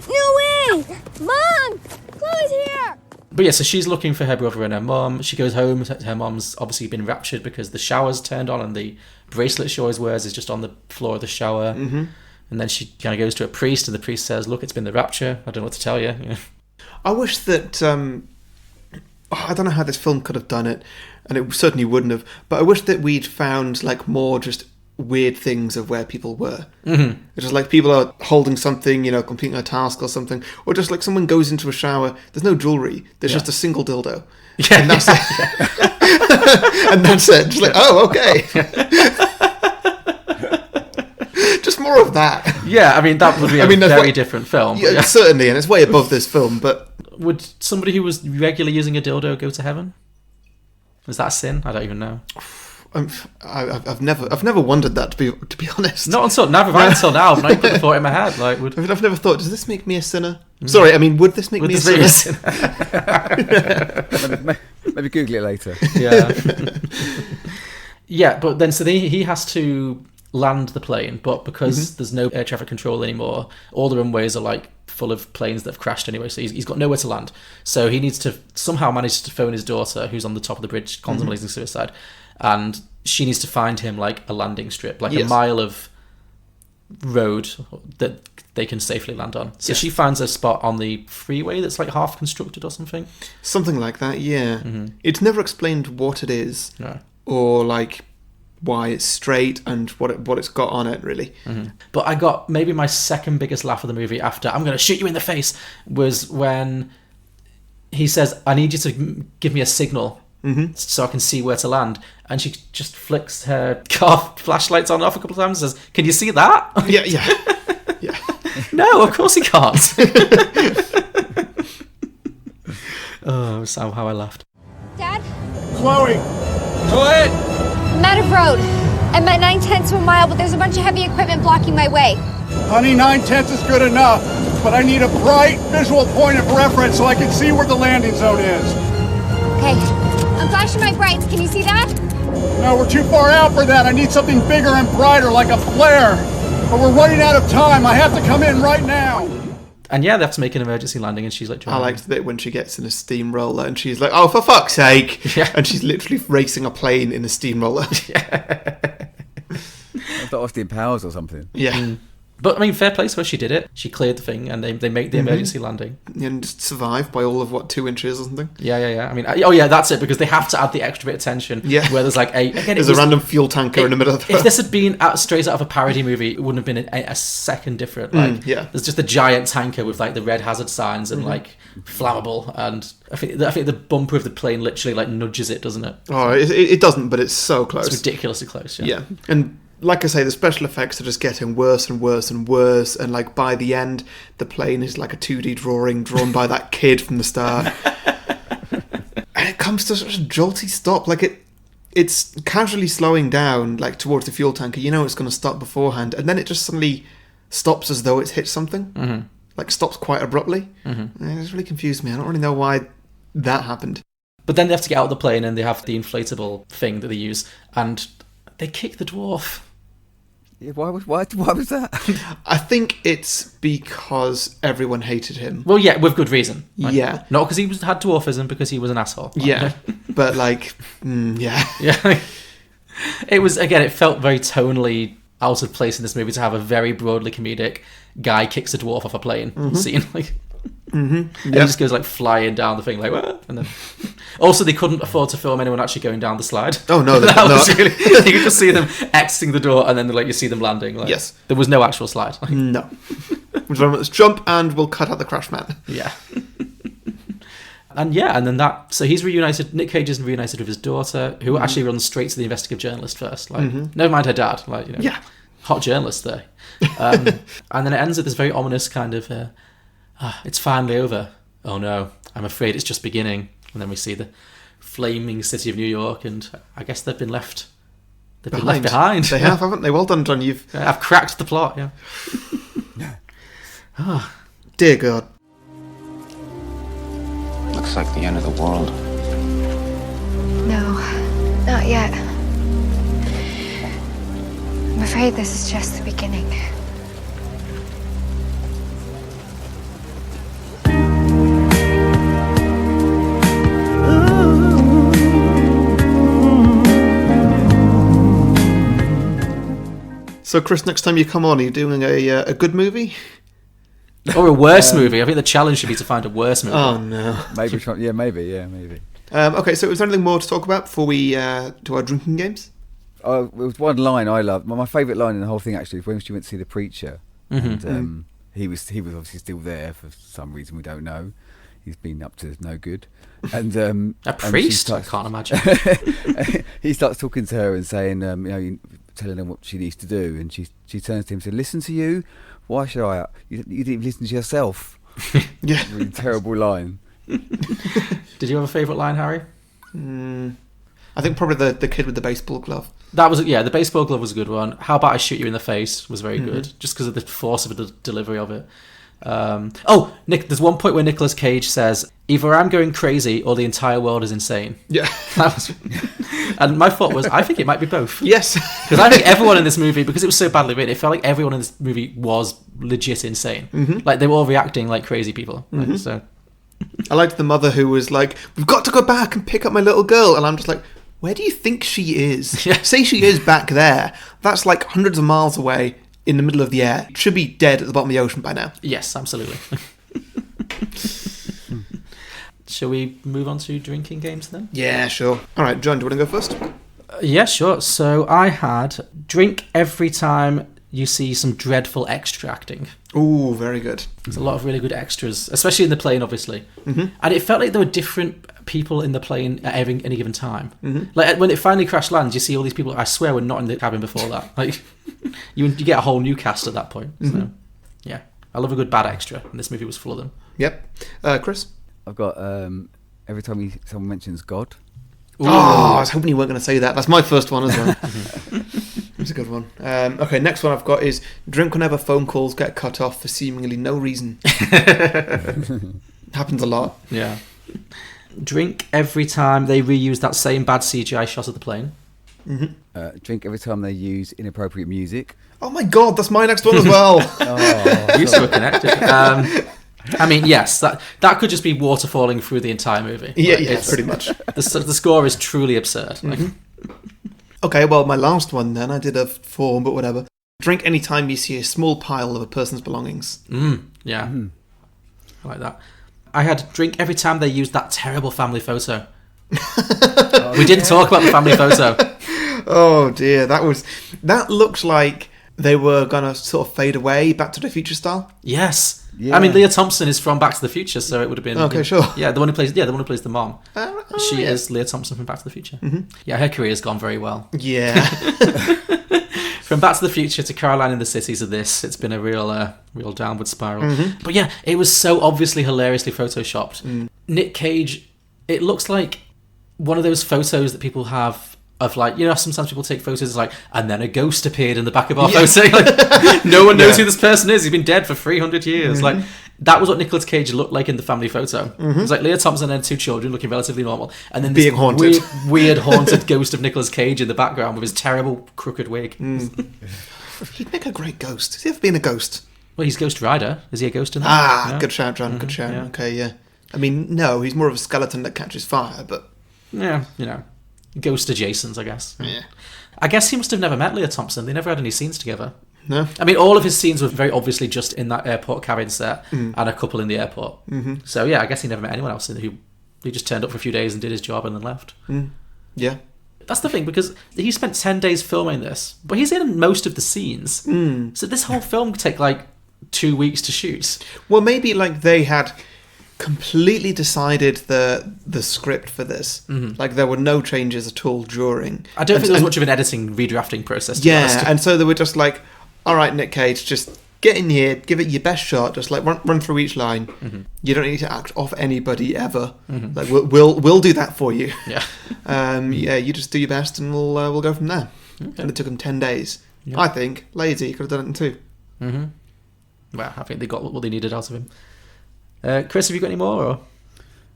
No way! Mom! Chloe's here! But yeah, so she's looking for her brother and her mum. She goes home. Her mum's obviously been raptured because the shower's turned on and the bracelet she always wears is just on the floor of the shower. Mm-hmm. And then she kind of goes to a priest, and the priest says, "Look, it's been the rapture. I don't know what to tell you." Yeah. I wish that... I don't know how this film could have done it, and it certainly wouldn't have, but I wish that we'd found like more just weird things of where people were. Mm-hmm. It's just like people are holding something, completing a task or something, or just like someone goes into a shower, there's no jewellery, there's just a single dildo. Yeah. And that's it. And that's it. Just like, oh, okay. Just more of that. Yeah, I mean, that would be a very different film. Yeah, certainly, and it's way above this film, but... Would somebody who was regularly using a dildo go to heaven? Is that a sin? I don't even know. I've never wondered that, to be honest. Not until now. Until now, I've not put the thought in my head. I've never thought, does this make me a sinner? Sorry, I mean, would this make me a sinner? Maybe Google it later. Yeah. Yeah, but then so he has to land the plane, but because there's no air traffic control anymore, all the runways are like full of planes that have crashed anyway, so he's got nowhere to land. So he needs to somehow manage to phone his daughter, who's on the top of the bridge contemplating suicide, and she needs to find him like a landing strip, like a mile of road that they can safely land on. So she finds a spot on the freeway that's like half constructed or something. Something like that, yeah. It's never explained what it is, or like why it's straight and what it's got on it, really. But I got maybe my second biggest laugh of the movie after "I'm going to shoot you in the face" was when he says, "I need you to give me a signal so I can see where to land," and she just flicks her car flashlights on and off a couple of times and says, "Can you see that?" Yeah. No, of course he can't. Oh, somehow I laughed. Dad? Chloe! Go ahead! I'm out of road. I'm at 9/10 to a mile, but there's a bunch of heavy equipment blocking my way. Honey, 9/10 is good enough, but I need a bright visual point of reference so I can see where the landing zone is. Okay. I'm flashing my brights. Can you see that? No, we're too far out for that. I need something bigger and brighter, like a flare. But we're running out of time. I have to come in right now. And yeah, they have to make an emergency landing, and she's like... I liked the bit when she gets in a steamroller and she's like, "Oh, for fuck's sake!" Yeah. And she's literally racing a plane in a steamroller. I thought Austin Powers or something. Yeah. But, I mean, fair play to her, she did it. She cleared the thing, and they make the emergency landing. And just survived by all of, 2 inches or something? Yeah. I mean, oh yeah, that's it, because they have to add the extra bit of tension. Yeah. Where there's like there's a random fuel tanker in the middle of the... If this had been straight out of a parody movie, it wouldn't have been a second different. Like, there's just a giant tanker with like the red hazard signs and like flammable, and I think the bumper of the plane literally like nudges it, doesn't it? Oh, it doesn't, but it's so close. It's ridiculously close. Yeah. And like I say, the special effects are just getting worse and worse and worse, and like by the end, the plane is like a 2D drawing drawn by that kid from the start. And it comes to such a jolty stop. Like it's casually slowing down, like towards the fuel tanker. You know it's going to stop beforehand, and then it just suddenly stops as though it's hit something. Like stops quite abruptly. It's really confused me. I don't really know why that happened. But then they have to get out of the plane, and they have the inflatable thing that they use, and they kick the dwarf. Yeah, why was that? I think it's because everyone hated him. Well, yeah, with good reason. Yeah. Not because he had dwarfism, because he was an asshole. Yeah. But, like, yeah. Yeah. It was, again, it felt very tonally out of place in this movie to have a very broadly comedic guy kicks a dwarf off a plane scene. Like, and he just goes, like, flying down the thing, like, "Wah!" And then... Also, they couldn't afford to film anyone actually going down the slide. Oh, no. That was really... You could just see them exiting the door, and then, like, you see them landing. Like, yes. There was no actual slide. Like, no. Let's jump, and we'll cut out the crash mat. Yeah. And then that... So he's reunited... Nick Cage is reunited with his daughter, who actually runs straight to the investigative journalist first. Like, never mind her dad. Like, you know, yeah. Hot journalist there. And then it ends with this very ominous kind of... it's finally over. Oh no, I'm afraid it's just beginning. And then we see the flaming city of New York, and I guess they've been left... They've been left behind. They have, haven't they? Well done, John. I've cracked the plot, yeah. Dear God. Looks like the end of the world. No, not yet. I'm afraid this is just the beginning. So, Chris, next time you come on, are you doing a good movie? Or a worse movie? I think the challenge should be to find a worse movie. Oh, no. Maybe. Okay, so is there anything more to talk about before we do our drinking games? There was one line I loved. My favourite line in the whole thing, actually, is when she went to see the preacher. And he was obviously still there for some reason we don't know. He's been up to no good. And a priest? I can't imagine. He starts talking to her and saying, telling her what she needs to do, and she turns to him and says, "Listen to you? Why should I? You didn't even listen to yourself." Yeah. Really terrible line. Did you have a favourite line, Harry? I think probably the kid with the baseball glove. That was, the baseball glove was a good one. How about I shoot you in the face was very good, just because of the force of the delivery of it. Nick, there's one point where Nicolas Cage says, "Either I'm going crazy or the entire world is insane." Yeah. And my thought was, I think it might be both. Yes. Because I think everyone in this movie, because it was so badly written, it felt like everyone in this movie was legit insane. Like, they were all reacting like crazy people. Like, so I liked the mother who was like, "We've got to go back and pick up my little girl." And I'm just like, where do you think she is? Yeah. Say she is back there. That's like hundreds of miles away in the middle of the air. Should be dead at the bottom of the ocean by now. Yes, absolutely. Shall we move on to drinking games then? Yeah, sure. All right, John, do you want to go first? Yeah, sure. So I had drink every time you see some dreadful extra acting. Ooh, very good. There's a lot of really good extras, especially in the plane, obviously. And it felt like there were different people in the plane at any given time. Like, when it finally crash lands, you see all these people, I swear, were not in the cabin before that. Like, you get a whole new cast at that point. So, yeah. I love a good bad extra, and this movie was full of them. Yep. Chris? I've got every time someone mentions God. Ooh. Oh, I was hoping you weren't going to say that. That's my first one as well. It's a good one. Okay, next one I've got is drink whenever phone calls get cut off for seemingly no reason. Happens a lot. Yeah. Drink every time they reuse that same bad CGI shot of the plane. Drink every time they use inappropriate music. Oh my God, that's my next one as well. You two are connected. I mean, yes, that could just be water falling through the entire movie. Yeah, like, yeah, pretty much. The score is truly absurd. Like, okay, well, my last one then, I did a form, but whatever. Drink any time you see a small pile of a person's belongings. Yeah. I like that. I had drink every time they used that terrible family photo. We didn't talk about the family photo. Oh dear, that looked like they were gonna sort of fade away, Back to the Future style. Yes. Yeah. I mean, Lea Thompson is from Back to the Future, so it would have been... Okay, sure. Yeah, the one who plays the mom. She is Lea Thompson from Back to the Future. Yeah, her career's gone very well. Yeah. From Back to the Future to Caroline in the Cities of this, it's been a real downward spiral. But yeah, it was so obviously hilariously photoshopped. Nick Cage, it looks like one of those photos that people have of, like, you know, sometimes people take photos like, and then a ghost appeared in the back of our photo. Like, no one knows who this person is. He's been dead for 300 years. Like, that was what Nicolas Cage looked like in the family photo. It was like Lea Thompson and 2 children looking relatively normal, and then this being haunted, weird haunted ghost of Nicolas Cage in the background with his terrible crooked wig. He'd make a great ghost. Has he ever been a ghost? Well, he's Ghost Rider. Is he a ghost in that? Good shout, John. Good shout. yeah. Okay, yeah. I mean, no, he's more of a skeleton that catches fire, but... Yeah, ghost adjacent, I guess. Yeah. I guess he must have never met Lea Thompson. They never had any scenes together. No. I mean, all of his scenes were very obviously just in that airport cabin set and a couple in the airport. Mm-hmm. So, yeah, I guess he never met anyone else. He just turned up for a few days and did his job and then left. Mm. Yeah. That's the thing, because he spent 10 days filming this, but he's in most of the scenes. Mm. So this whole film could take, 2 weeks to shoot. Well, maybe, they had completely decided the script for this. Mm-hmm. There were no changes at all during. I don't think there was much of an editing, redrafting process. Yeah, and so they were just all right, Nick Cage, just get in here, give it your best shot, just run through each line. Mm-hmm. You don't need to act off anybody ever. Mm-hmm. We'll do that for you. Yeah. You just do your best, and we'll go from there. Okay. And it took them 10 days. Yeah. I think lazy could have done it in 2. Mm-hmm. Well, I think they got what they needed out of him. Chris, have you got any more?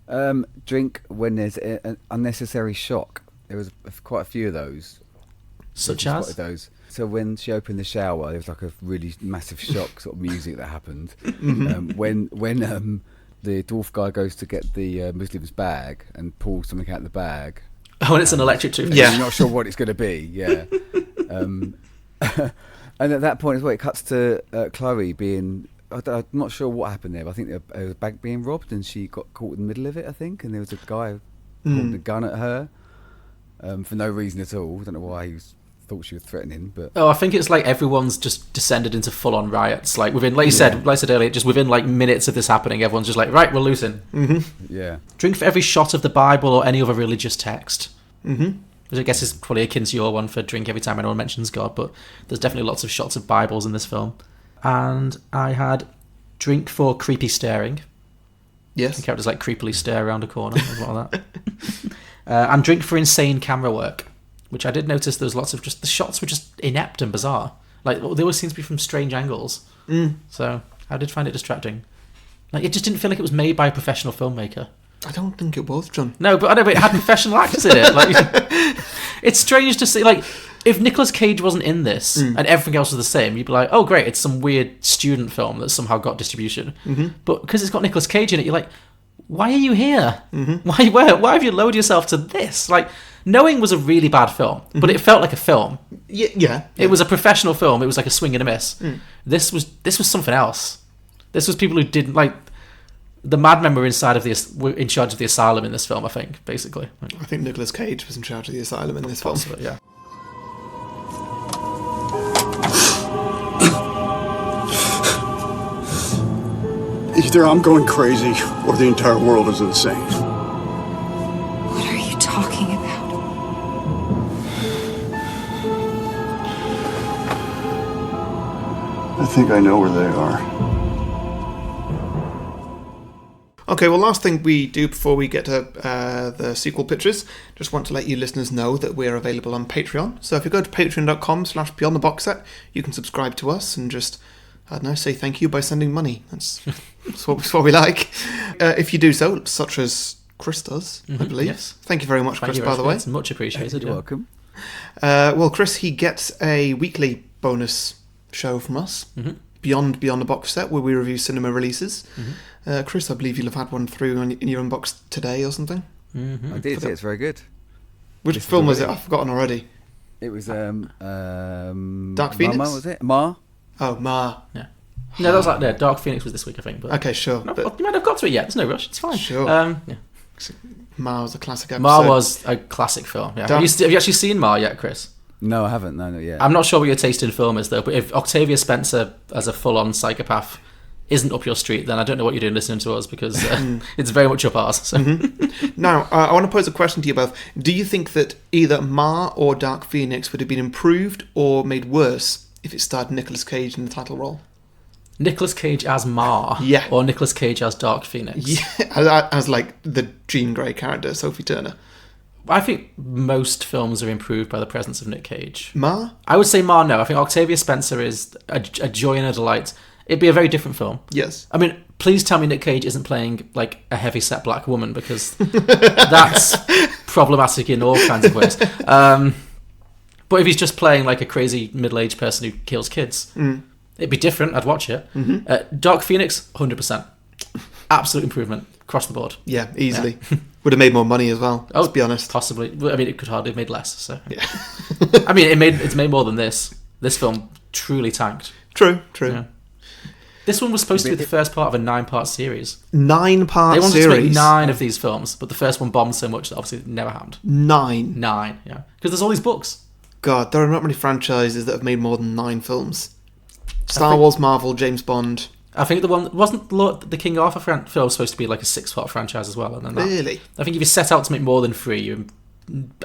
Or? Drink when there's an unnecessary shock. There was quite a few of those. Such as? Those. So when she opened the shower, there was a really massive shock sort of music that happened. Mm-hmm. When the dwarf guy goes to get the Muslim's bag and pulls something out of the bag. Oh, and it's an electric toothpick. Yeah. You're not sure what it's going to be, yeah. And at that point as well, it cuts to Chloe being... I'm not sure what happened there, but I think there was a bag being robbed and she got caught in the middle of it, I think, and there was a guy holding a gun at her for no reason at all. I don't know why he thought she was threatening, but... Oh, I think it's everyone's just descended into full-on riots. Within, like I said earlier, just within minutes of this happening, everyone's just right, we're losing. Mm-hmm. Yeah. Drink for every shot of the Bible or any other religious text. Mm-hmm. Which I guess is probably akin to your one for drink every time anyone mentions God, but there's definitely lots of shots of Bibles in this film. And I had drink for creepy staring. Yes. The characters creepily stare around a corner and like that. And drink for insane camera work, which I did notice there was lots of the shots were just inept and bizarre. They always seem to be from strange angles. Mm. So I did find it distracting. It just didn't feel like it was made by a professional filmmaker. I don't think it was, John. No, but I know, but it had professional actors in it. It's strange to see, if Nicolas Cage wasn't in this and everything else was the same, you'd be like, oh, great, it's some weird student film that somehow got distribution. Mm-hmm. But because it's got Nicolas Cage in it, you're like, why are you here? Mm-hmm. Why have you lowered yourself to this? Knowing was a really bad film, but it felt like a film. Yeah. It was a professional film. It was like a swing and a miss. Mm. This was something else. This was people who didn't the madmen were in charge of the asylum in this film, I think, basically. I think Nicolas Cage was in charge of the asylum in this film. Yeah. Either I'm going crazy or the entire world is insane. What are you talking about? I think I know where they are. Okay, well, last thing we do before we get to the sequel pictures, just want to let you listeners know that we're available on Patreon. So if you go to patreon.com/beyondtheboxset, you can subscribe to us and just, I don't know, say thank you by sending money. That's what we like. If you do so, such as Chris does, I believe. Yes. Thank you very much, Chris, by the way. It's much appreciated. You're welcome. Well, Chris, he gets a weekly bonus show from us. Mm-hmm. Beyond the Box Set, where we review cinema releases. Mm-hmm. Chris, I believe you'll have had one through in your inbox today or something. Mm-hmm. I did. It's very good. Which film was it? I've forgotten already. It was Dark Phoenix. Mama, was it? Ma? Oh, Ma. Yeah. No, that was Dark Phoenix was this week, I think. But okay, sure. No, you might have got to it yet. There's no rush. It's fine. Sure. Yeah. Ma was a classic episode. Ma was a classic film. Yeah. Have you actually seen Ma yet, Chris? No, I haven't. No, not yet. I'm not sure what your taste in film is, though, but if Octavia Spencer as a full-on psychopath isn't up your street, then I don't know what you're doing listening to us, because it's very much up ours. So. Mm-hmm. Now, I want to pose a question to you both. Do you think that either Ma or Dark Phoenix would have been improved or made worse if it starred Nicolas Cage in the title role? Nicolas Cage as Ma? Yeah. Or Nicolas Cage as Dark Phoenix? Yeah, as the Jean Grey character, Sophie Turner. I think most films are improved by the presence of Nick Cage. Ma? I would say Ma, no. I think Octavia Spencer is a joy and a delight. It'd be a very different film. Yes. I mean, please tell me Nick Cage isn't playing a heavy-set black woman, because that's problematic in all kinds of ways. But But if he's just playing like a crazy middle-aged person who kills kids, it'd be different. I'd watch it. Dark Phoenix, 100%. Absolute improvement across the board. Yeah, easily. Would have made more money as well, let's be honest. Possibly. I mean, it could hardly have made less. So yeah. I mean, it's made more than this. This film truly tanked. True. Yeah. This one was supposed to be the first part of a 9-part series. 9-part They wanted series? to make 9 of these films, but the first one bombed so much that obviously it never happened. 9? 9, yeah. Because there's all these books. God, there are not many franchises that have made more than 9 films. Star Wars, Marvel, James Bond. I think the one... Wasn't the King Arthur film supposed to be like a 6-part franchise as well? And then Really? I think if you set out to make more than 3, you're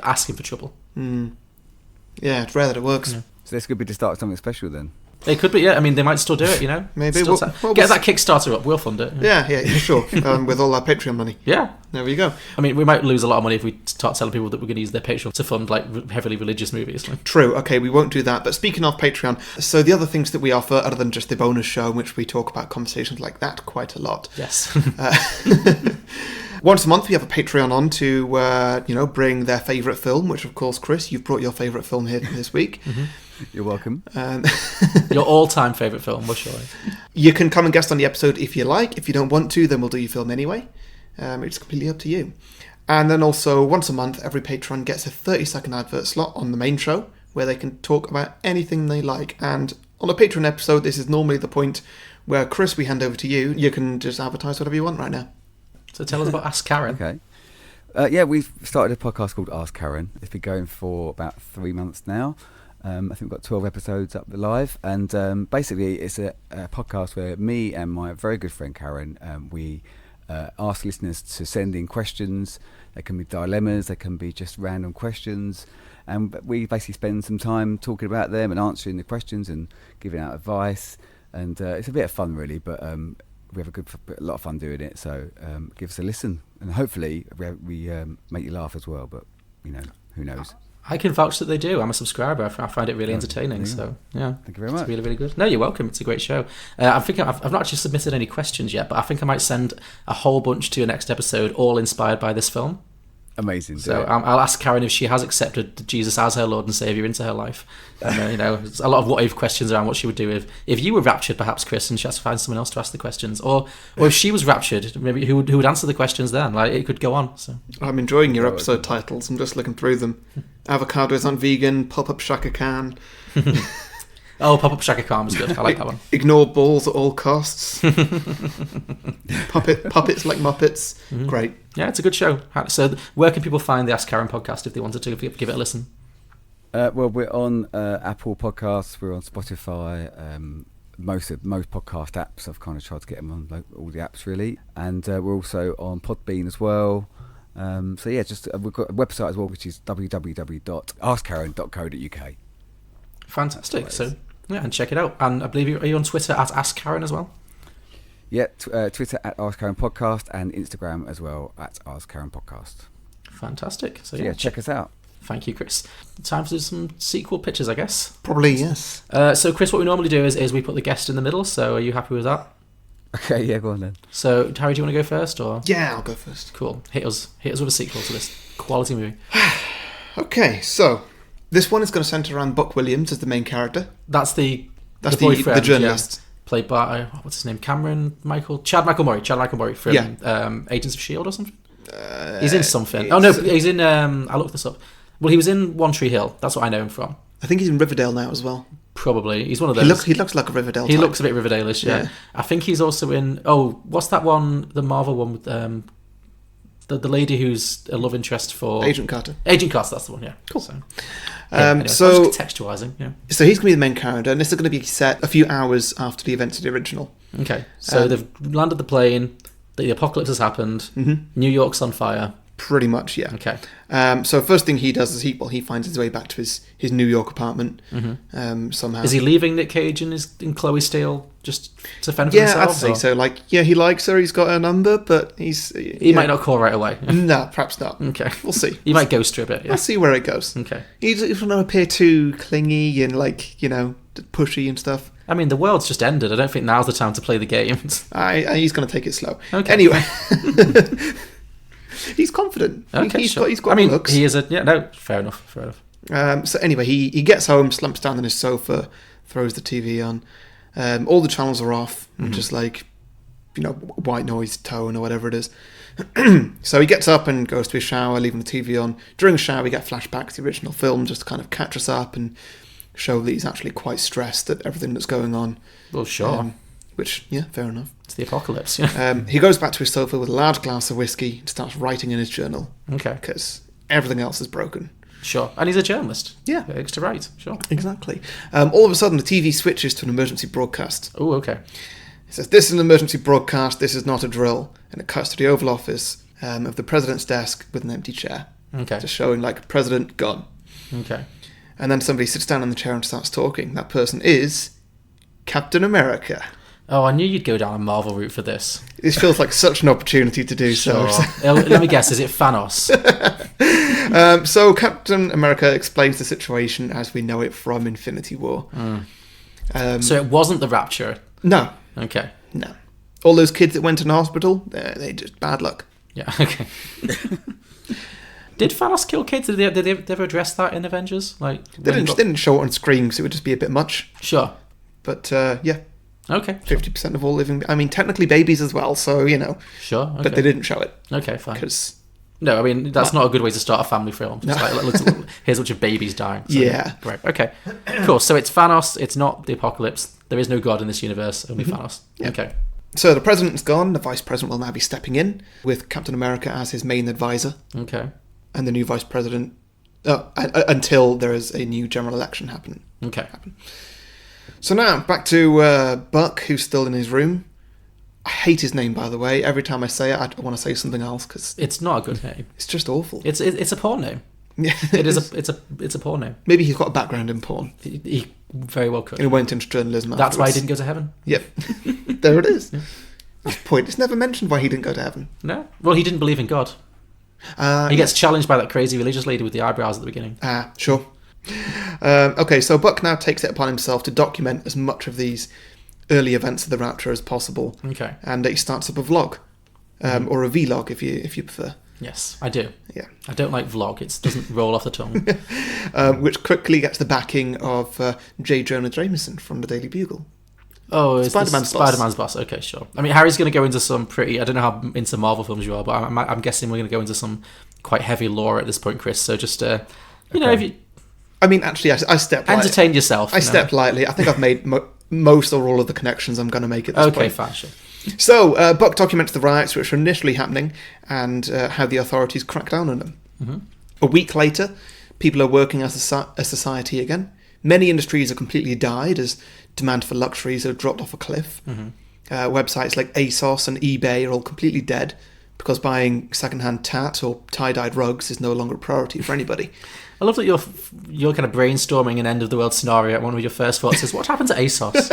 asking for trouble. Yeah, it's rare that it works. Yeah. So this could be the start of something special then. It could be, yeah. I mean, they might still do it, you know? Maybe. Get that Kickstarter up. We'll fund it. Yeah, sure. With all our Patreon money. Yeah. There you go. I mean, we might lose a lot of money if we start telling people that we're going to use their Patreon to fund, like, heavily religious movies. True. Okay, we won't do that. But speaking of Patreon, so the other things that we offer, other than just the bonus show in which we talk about conversations like that quite a lot. Yes. Once a month, we have a Patreon on to, bring their favourite film, which, of course, Chris, you've brought your favourite film here this week. You're welcome. Your all-time favourite film, what's yours? You can come and guest on the episode if you like. If you don't want to, then we'll do your film anyway. It's completely up to you. And then also, once a month, every patron gets a 30-second advert slot on the main show, where they can talk about anything they like. And on a Patreon episode, this is normally the point where, Chris, we hand over to you. You can just advertise whatever you want right now. So tell us about Ask Karen. Okay. We've started a podcast called Ask Karen. It's been going for about 3 months now. I think we've got 12 episodes up live, and basically it's a podcast where me and my very good friend Karen, we ask listeners to send in questions. They can be dilemmas, they can be just random questions, and we basically spend some time talking about them and answering the questions and giving out advice, and it's a bit of fun really, but we have a lot of fun doing it, so give us a listen, and hopefully we make you laugh as well, but who knows. I can vouch that they do. I'm a subscriber. I find it really entertaining. So, yeah. Thank you very much. It's really, really good. No, you're welcome. It's a great show. I'm thinking I've not actually submitted any questions yet, but I think I might send a whole bunch to your next episode, all inspired by this film. Amazing. So I'll ask Karen if she has accepted Jesus as her Lord and Saviour into her life. And, there's a lot of what-if questions around what she would do if you were raptured, perhaps, Chris, and she has to find someone else to ask the questions. Or if she was raptured, maybe who would answer the questions then? Like, it could go on. So I'm enjoying your episode titles. I'm just looking through them. Avocados aren't vegan. Pop-up Shaka Khan. Oh, Pop-Up Shaka Khan was good. I like that one. Ignore balls at all costs. Puppets like Muppets. Mm-hmm. Great. Yeah, it's a good show. So where can people find the Ask Karen podcast if they wanted to give it a listen? Well, we're on Apple Podcasts. We're on Spotify. Most podcast apps. I've kind of tried to get them on all the apps really. And we're also on Podbean as well. So yeah, just we've got a website as well, which is www.askkaren.co.uk. Fantastic. So yeah, and check it out. And I believe are you on Twitter at Ask Karen as well? Yeah, Twitter at Ask Karen Podcast and Instagram as well at Ask Karen Podcast. Fantastic. So yeah, check us out. Thank you, Chris. Time to do some sequel pitches, I guess. Probably, yes. So, Chris, what we normally do is we put the guest in the middle. So, are you happy with that? Okay, yeah, go on then. So, Harry, do you want to go first, or? Yeah, I'll go first. Cool. Hit us with a sequel to this quality movie. Okay, so this one is going to centre around Buck Williams as the main character. That's the boyfriend, the journalist. Yeah, played by what's his name? Chad Michael Murray from Agents of S.H.I.E.L.D. or something. He's in something. Oh no, he's in. I looked this up. Well, he was in One Tree Hill. That's what I know him from. I think he's in Riverdale now as well. Probably. He's one of those. He looks like a Riverdale type. He looks a bit Riverdale-ish, yeah. I think he's also in... Oh, what's that one? The Marvel one with the lady who's a love interest for... Agent Carter. Agent Carter, that's the one, yeah. Cool. So, anyway, so contextualising, yeah. So he's going to be the main character, and this is going to be set a few hours after the events of the original. Okay, so they've landed the plane, the apocalypse has happened, New York's on fire. Pretty much, yeah. Okay. So first thing he does is he finds his way back to his New York apartment somehow. Is he leaving Nick Cage and Chloe Steele just to fend for himself? Yeah, I'd say so. Like, yeah, he likes her, he's got her number, but he might not call right away. No, perhaps not. Okay. We'll see. He might ghost her a bit, yeah. We'll see where it goes. Okay. He doesn't want to appear too clingy and, like, pushy and stuff. I mean, the world's just ended. I don't think now's the time to play the games. He's going to take it slow. Okay. Anyway. He's confident. Okay, he's got I mean, looks. he is fair enough. So anyway, he gets home, slumps down on his sofa, throws the TV on. All the channels are off, and just like, white noise tone or whatever it is. So he gets up and goes to his shower, leaving the TV on. During the shower, we get flashbacks to the original film, just to kind of catch us up and show that he's actually quite stressed at everything that's going on. Well, sure. Which, yeah, fair enough. It's the apocalypse, yeah. He goes back to his sofa with a large glass of whiskey and starts writing in his journal. Okay. Because everything else is broken. Sure. And he's a journalist. Yeah. He likes to write, sure. Exactly. All of a sudden, the TV switches to an emergency broadcast. Oh, okay. It says, "This is an emergency broadcast, this is not a drill." And it cuts to the Oval Office of the president's desk with an empty chair. Okay. Just showing, like, president gone. Okay. And then somebody sits down in the chair and starts talking. That person is Captain America. Oh, I knew you'd go down a Marvel route for this. This feels like such an opportunity to do Sure. so. Let me guess, is it Thanos? So Captain America explains the situation as we know it from Infinity War. So it wasn't the Rapture? No. Okay. No. All those kids that went in hospital, they just bad luck. Yeah, okay. Did Thanos kill kids? Did they ever address that in Avengers? Like They didn't show it on screen because it would just be a bit much. Sure. But, yeah. Okay. 50% of all living... I mean, technically babies as well, so, Sure, okay. But they didn't show it. Okay, fine. Because... No, I mean, that's not a good way to start a family film. Just here's a bunch of babies dying. So, yeah. Great. Okay. Cool. So it's Thanos. It's not the apocalypse. There is no God in this universe. Only Thanos. Yeah. Okay. So the president's gone. The vice president will now be stepping in with Captain America as his main advisor. Okay. And the new vice president... until there is a new general election happen. Okay. So now, back to Buck, who's still in his room. I hate his name, by the way. Every time I say it, I want to say something else because it's not a good name. It's just awful. It's a porn name. Yeah, it's a porn name. Maybe he's got a background in porn. He very well could. And he went into journalism. That's why he afterwards. didn't go to heaven. Yep, there it is. Yeah. That's the point. It's never mentioned why he didn't go to heaven. No. Well, he didn't believe in God. He gets challenged by that crazy religious lady with the eyebrows at the beginning. Sure. Okay, so Buck now takes it upon himself to document as much of these early events of the Rapture as possible. Okay. And he starts up a vlog, or a vlog if you prefer. Yes, I do. Yeah. I don't like vlog. It doesn't roll off the tongue. Which quickly gets the backing of J. Jonah Jameson from the Daily Bugle. Oh, it's Spider-Man's Spider-Man's boss. Okay, sure. I mean, Harry's going to go into some pretty... I don't know how into Marvel films you are, but I'm guessing we're going to go into some quite heavy lore at this point, Chris. So just, know, if you... I mean, actually, I stepped lightly. Entertain yourself. I stepped lightly. I think I've made most or all of the connections I'm going to make at this point. Okay, fine, sure. So, Buck documents the riots which were initially happening and how the authorities cracked down on them. Mm-hmm. A week later, people are working as a society again. Many industries have completely died as demand for luxuries have dropped off a cliff. Mm-hmm. Websites like ASOS and eBay are all completely dead because buying second-hand tat or tie-dyed rugs is no longer a priority for anybody. I love that you're kind of brainstorming an end-of-the-world scenario at one of your first thoughts is, what happened to ASOS?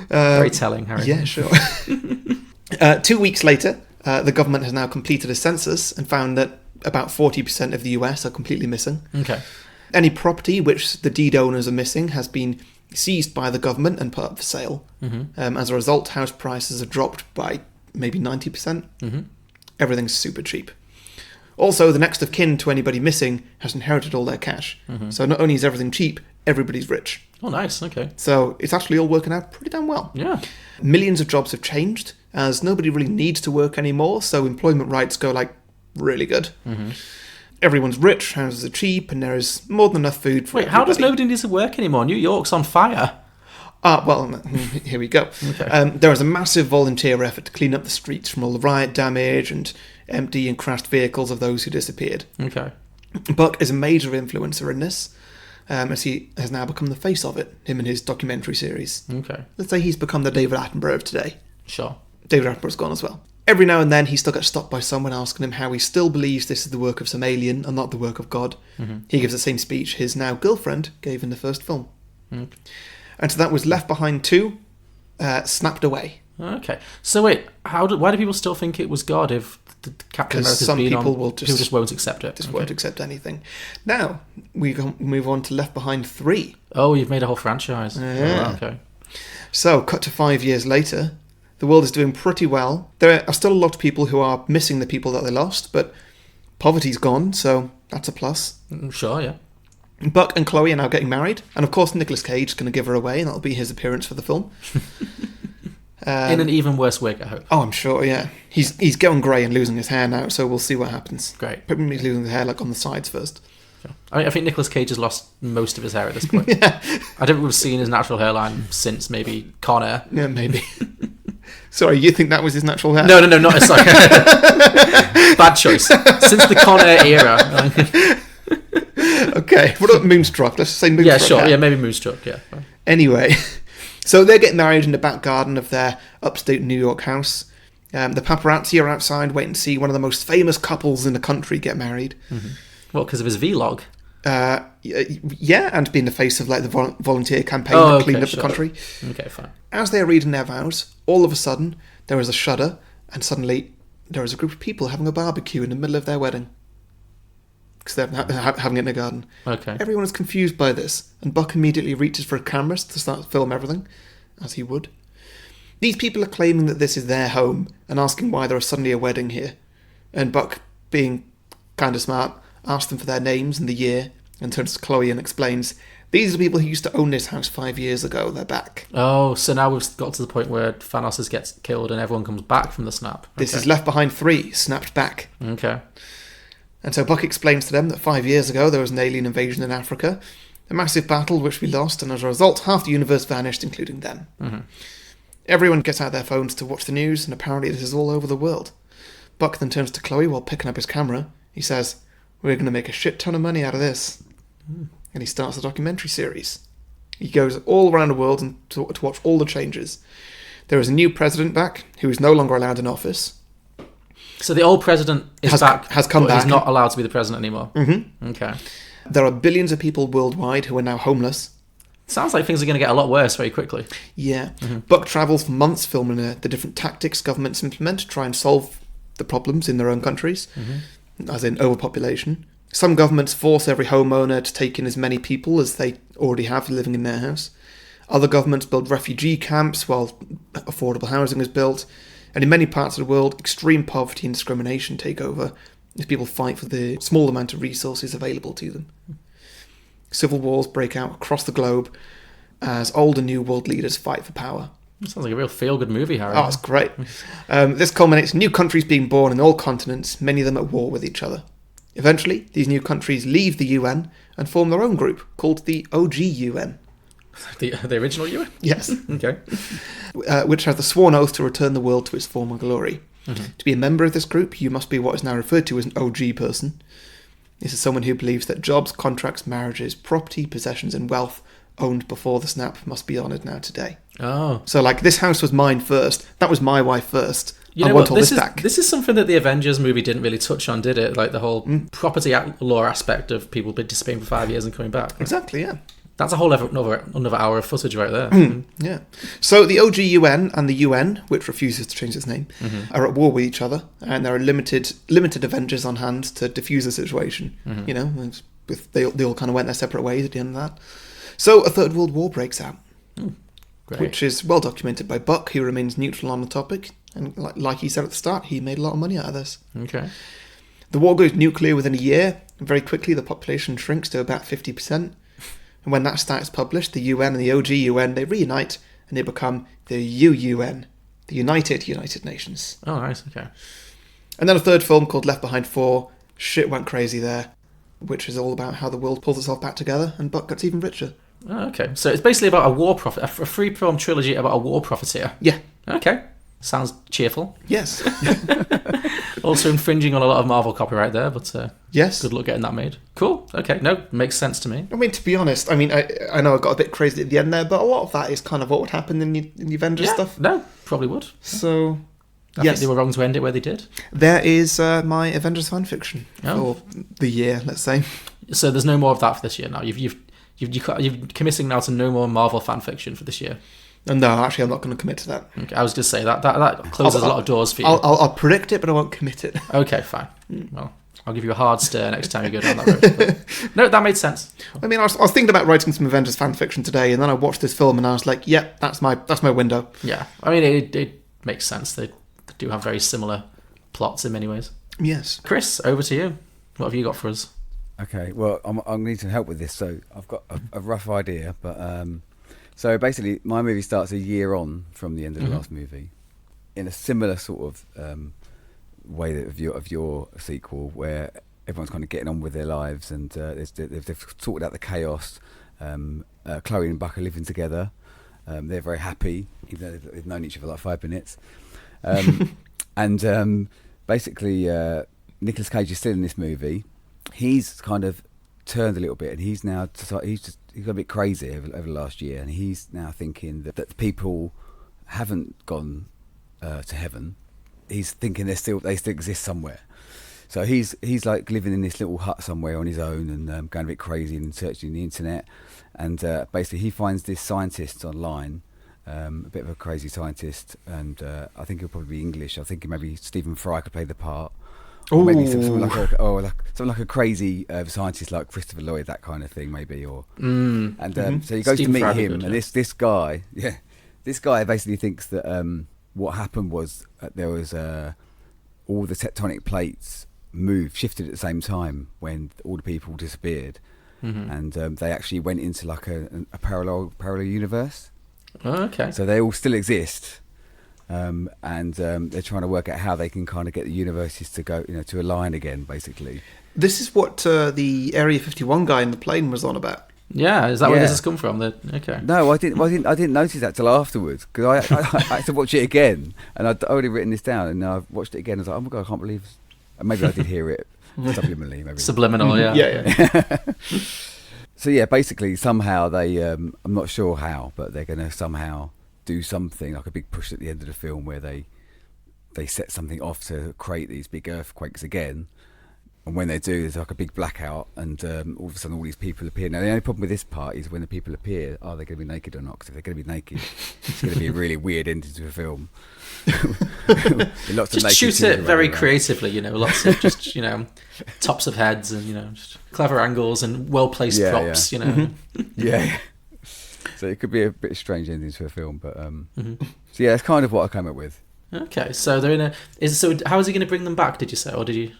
Very telling, Harry. Yeah, sure. 2 weeks later, the government has now completed a census and found that about 40% of the US are completely missing. Okay. Any property which the deed owners are missing has been seized by the government and put up for sale. Mm-hmm. As a result, house prices have dropped by maybe 90%. Mm-hmm. Everything's super cheap. Also, the next of kin to anybody missing has inherited all their cash. Mm-hmm. So not only is everything cheap, everybody's rich. Oh, nice. Okay. So it's actually all working out pretty damn well. Yeah. Millions of jobs have changed, as nobody really needs to work anymore, so employment rights go, really good. Mm-hmm. Everyone's rich, houses are cheap, and there is more than enough food for everybody. How does nobody need to work anymore? New York's on fire. Well, here we go. Okay. There is a massive volunteer effort to clean up the streets from all the riot damage and empty and crashed vehicles of those who disappeared. Okay. Buck is a major influencer in this, as he has now become the face of it, him and his documentary series. Okay. Let's say he's become the David Attenborough of today. Sure. David Attenborough's gone as well. Every now and then he still gets stopped by someone asking him how he still believes this is the work of some alien and not the work of God. Mm-hmm. He gives the same speech his now girlfriend gave in the first film. Mm. And so that was Left Behind 2, snapped away. Okay. So wait, why do people still think it was God if the Captain America's some been people on, will just won't accept it? Just won't accept anything. Now, we move on to Left Behind 3. Oh, you've made a whole franchise. Yeah. Oh, okay. So, cut to 5 years later, the world is doing pretty well. There are still a lot of people who are missing the people that they lost, but Poverty's gone, so that's a plus. Sure, yeah. Buck and Chloe are now getting married, and of course Nicolas Cage is going to give her away, and that'll be his appearance for the film. In an even worse wig, I hope. Oh, I'm sure, yeah. He's going grey and losing his hair now, so we'll see what happens. Great. Probably he's losing his hair, like, on the sides first. I think Nicolas Cage has lost most of his hair at this point. Yeah. I don't think we've seen his natural hairline since maybe Con Air. Yeah, maybe. Sorry, you think that was his natural hair? No, not sorry. Bad choice. Since the Con Air era. Okay, what about Moonstruck? Let's say Moonstruck. Yeah, sure. Hair. Yeah, maybe Moonstruck, yeah. Anyway, so they're getting married in the back garden of their upstate New York house. The paparazzi are outside waiting to see one of the most famous couples in the country get married. Mm-hmm. Well, because of his vlog. Yeah, and being the face of like the volunteer campaign that cleaned up the country. Okay, fine. As they're reading their vows, all of a sudden there is a shudder, and suddenly there is a group of people having a barbecue in the middle of their wedding. Because they're having it in the garden. Okay. Everyone is confused by this, and Buck immediately reaches for a camera to start to film everything, as he would. These people are claiming that this is their home, and asking why there is suddenly a wedding here. And Buck, being kind of smart, asks them for their names and the year, and turns to Chloe and explains, these are the people who used to own this house 5 years ago, they're back. Oh, so now we've got to the point where Thanos gets killed and everyone comes back from the snap. This is Left Behind 3, snapped back. Okay. And so Buck explains to them that 5 years ago there was an alien invasion in Africa, a massive battle which we lost, and as a result half the universe vanished, including them. Mm-hmm. Everyone gets out their phones to watch the news, and apparently this is all over the world. Buck then turns to Chloe while picking up his camera. He says, we're going to make a shit ton of money out of this. And he starts a documentary series. He goes all around the world and to watch all the changes. There is a new president back, who is no longer allowed in office. So the old president has come back. He's not allowed to be the president anymore. Mm-hmm. Okay. There are billions of people worldwide who are now homeless. Sounds like things are going to get a lot worse very quickly. Yeah. Mm-hmm. Buck travels for months filming the different tactics governments implement to try and solve the problems in their own countries, as in overpopulation. Some governments force every homeowner to take in as many people as they already have living in their house. Other governments build refugee camps while affordable housing is built. And in many parts of the world, extreme poverty and discrimination take over as people fight for the small amount of resources available to them. Civil wars break out across the globe as old and new world leaders fight for power. That sounds like a real feel-good movie, Harry. Oh, it's great. This culminates in new countries being born in all continents, many of them at war with each other. Eventually, these new countries leave the UN and form their own group called the OG UN. The original UN? Yes. Okay. Which has the sworn oath to return the world to its former glory. Mm-hmm. To be a member of this group, you must be what is now referred to as an OG person. This is someone who believes that jobs, contracts, marriages, property, possessions, and wealth owned before the snap must be honoured now today. Oh. So, like, this house was mine first. That was my wife first. You know I want what? all this back. This is something that the Avengers movie didn't really touch on, did it? Like the whole property law aspect of people disappearing for 5 years and coming back. Exactly, yeah. That's a whole another hour of footage right there. Yeah. So the OG UN and the UN, which refuses to change its name, are at war with each other, and there are limited Avengers on hand to defuse the situation. You know, they all kind of went their separate ways at the end of that. So a third world war breaks out, which is well documented by Buck, who remains neutral on the topic, and like he said at the start, he made a lot of money out of this. Okay. The war goes nuclear within a year, and very quickly the population shrinks to about 50%. And when that stat is published, the UN and the OG UN, they reunite and they become the UUN, the United Nations. Oh, nice, okay. And then a third film called Left Behind 4, shit went crazy there, which is all about how the world pulls itself back together and Buck gets even richer. Oh, okay. So it's basically about a free-film trilogy about a war profiteer. Yeah. Okay. Sounds cheerful. Yes. Also infringing on a lot of Marvel copyright there, but yes, good luck getting that made. Cool. Okay. No, makes sense to me. I mean, to be honest, I know I got a bit crazy at the end there, but a lot of that is kind of what would happen in the Avengers stuff. No, probably would. So, I think they were wrong to end it where they did. There is my Avengers fanfiction for the year, let's say. So there's no more of that for this year now. You're committing now to no more Marvel fanfiction for this year. No, actually, I'm not going to commit to that. Okay, I was going to say that closes a lot of doors for you. I'll predict it, but I won't commit it. Okay, fine. Well, I'll give you a hard stare next time you go down that road. But, no, that made sense. I mean, I was thinking about writing some Avengers fanfiction today, and then I watched this film, and I was like, "Yep, that's my window." Yeah, I mean, it makes sense. They do have very similar plots in many ways. Yes. Chris, over to you. What have you got for us? Okay, well, I'm going to need some help with this. So I've got a rough idea, but so basically, my movie starts a year on from the end of the last movie, in a similar sort of way of your sequel, where everyone's kind of getting on with their lives, and they've sorted out the chaos. Chloe and Buck are living together. They're very happy, even though they've known each other like 5 minutes. And basically, Nicolas Cage is still in this movie. He's kind of turned a little bit, and he's now he's got a bit crazy over the last year, and he's now thinking that people haven't gone to heaven. He's thinking they still exist somewhere. So he's like living in this little hut somewhere on his own, and going a bit crazy and searching the internet. And basically, he finds this scientist online, a bit of a crazy scientist, and I think he'll probably be English. I think maybe Stephen Fry could play the part. Or maybe something like a crazy scientist like Christopher Lloyd, that kind of thing, maybe. Or so he goes to meet him, and this guy basically thinks that what happened was there was all the tectonic plates shifted at the same time when all the people disappeared, and they actually went into like a parallel universe. Oh, okay. So they all still exist. And they're trying to work out how they can kind of get the universes to go, to align again, basically. This is what the Area 51 guy in the plane was on about. Yeah, is that where this has come from? Okay. No, I didn't notice that till afterwards, because I had to watch it again, and I'd already written this down, and I watched it again. I was like, oh my god, I can't believe. And maybe I did hear it subliminally, maybe. Subliminal, yeah. Yeah. So yeah, basically somehow they, I'm not sure how, but they're going to somehow do something like a big push at the end of the film where they set something off to create these big earthquakes again, and when they do, there's like a big blackout, and all of a sudden all these people appear. Now the only problem with this part is when the people appear, are they going to be naked or not? Because if they're going to be naked, it's going to be a really weird ending to a film. Just shoot it very creatively, lots of just tops of heads, and just clever angles and well placed props. Yeah. So it could be a bit of strange ending to a film, but so yeah, that's kind of what I came up with. Okay, so they're in how is he going to bring them back? Did you say, or did you?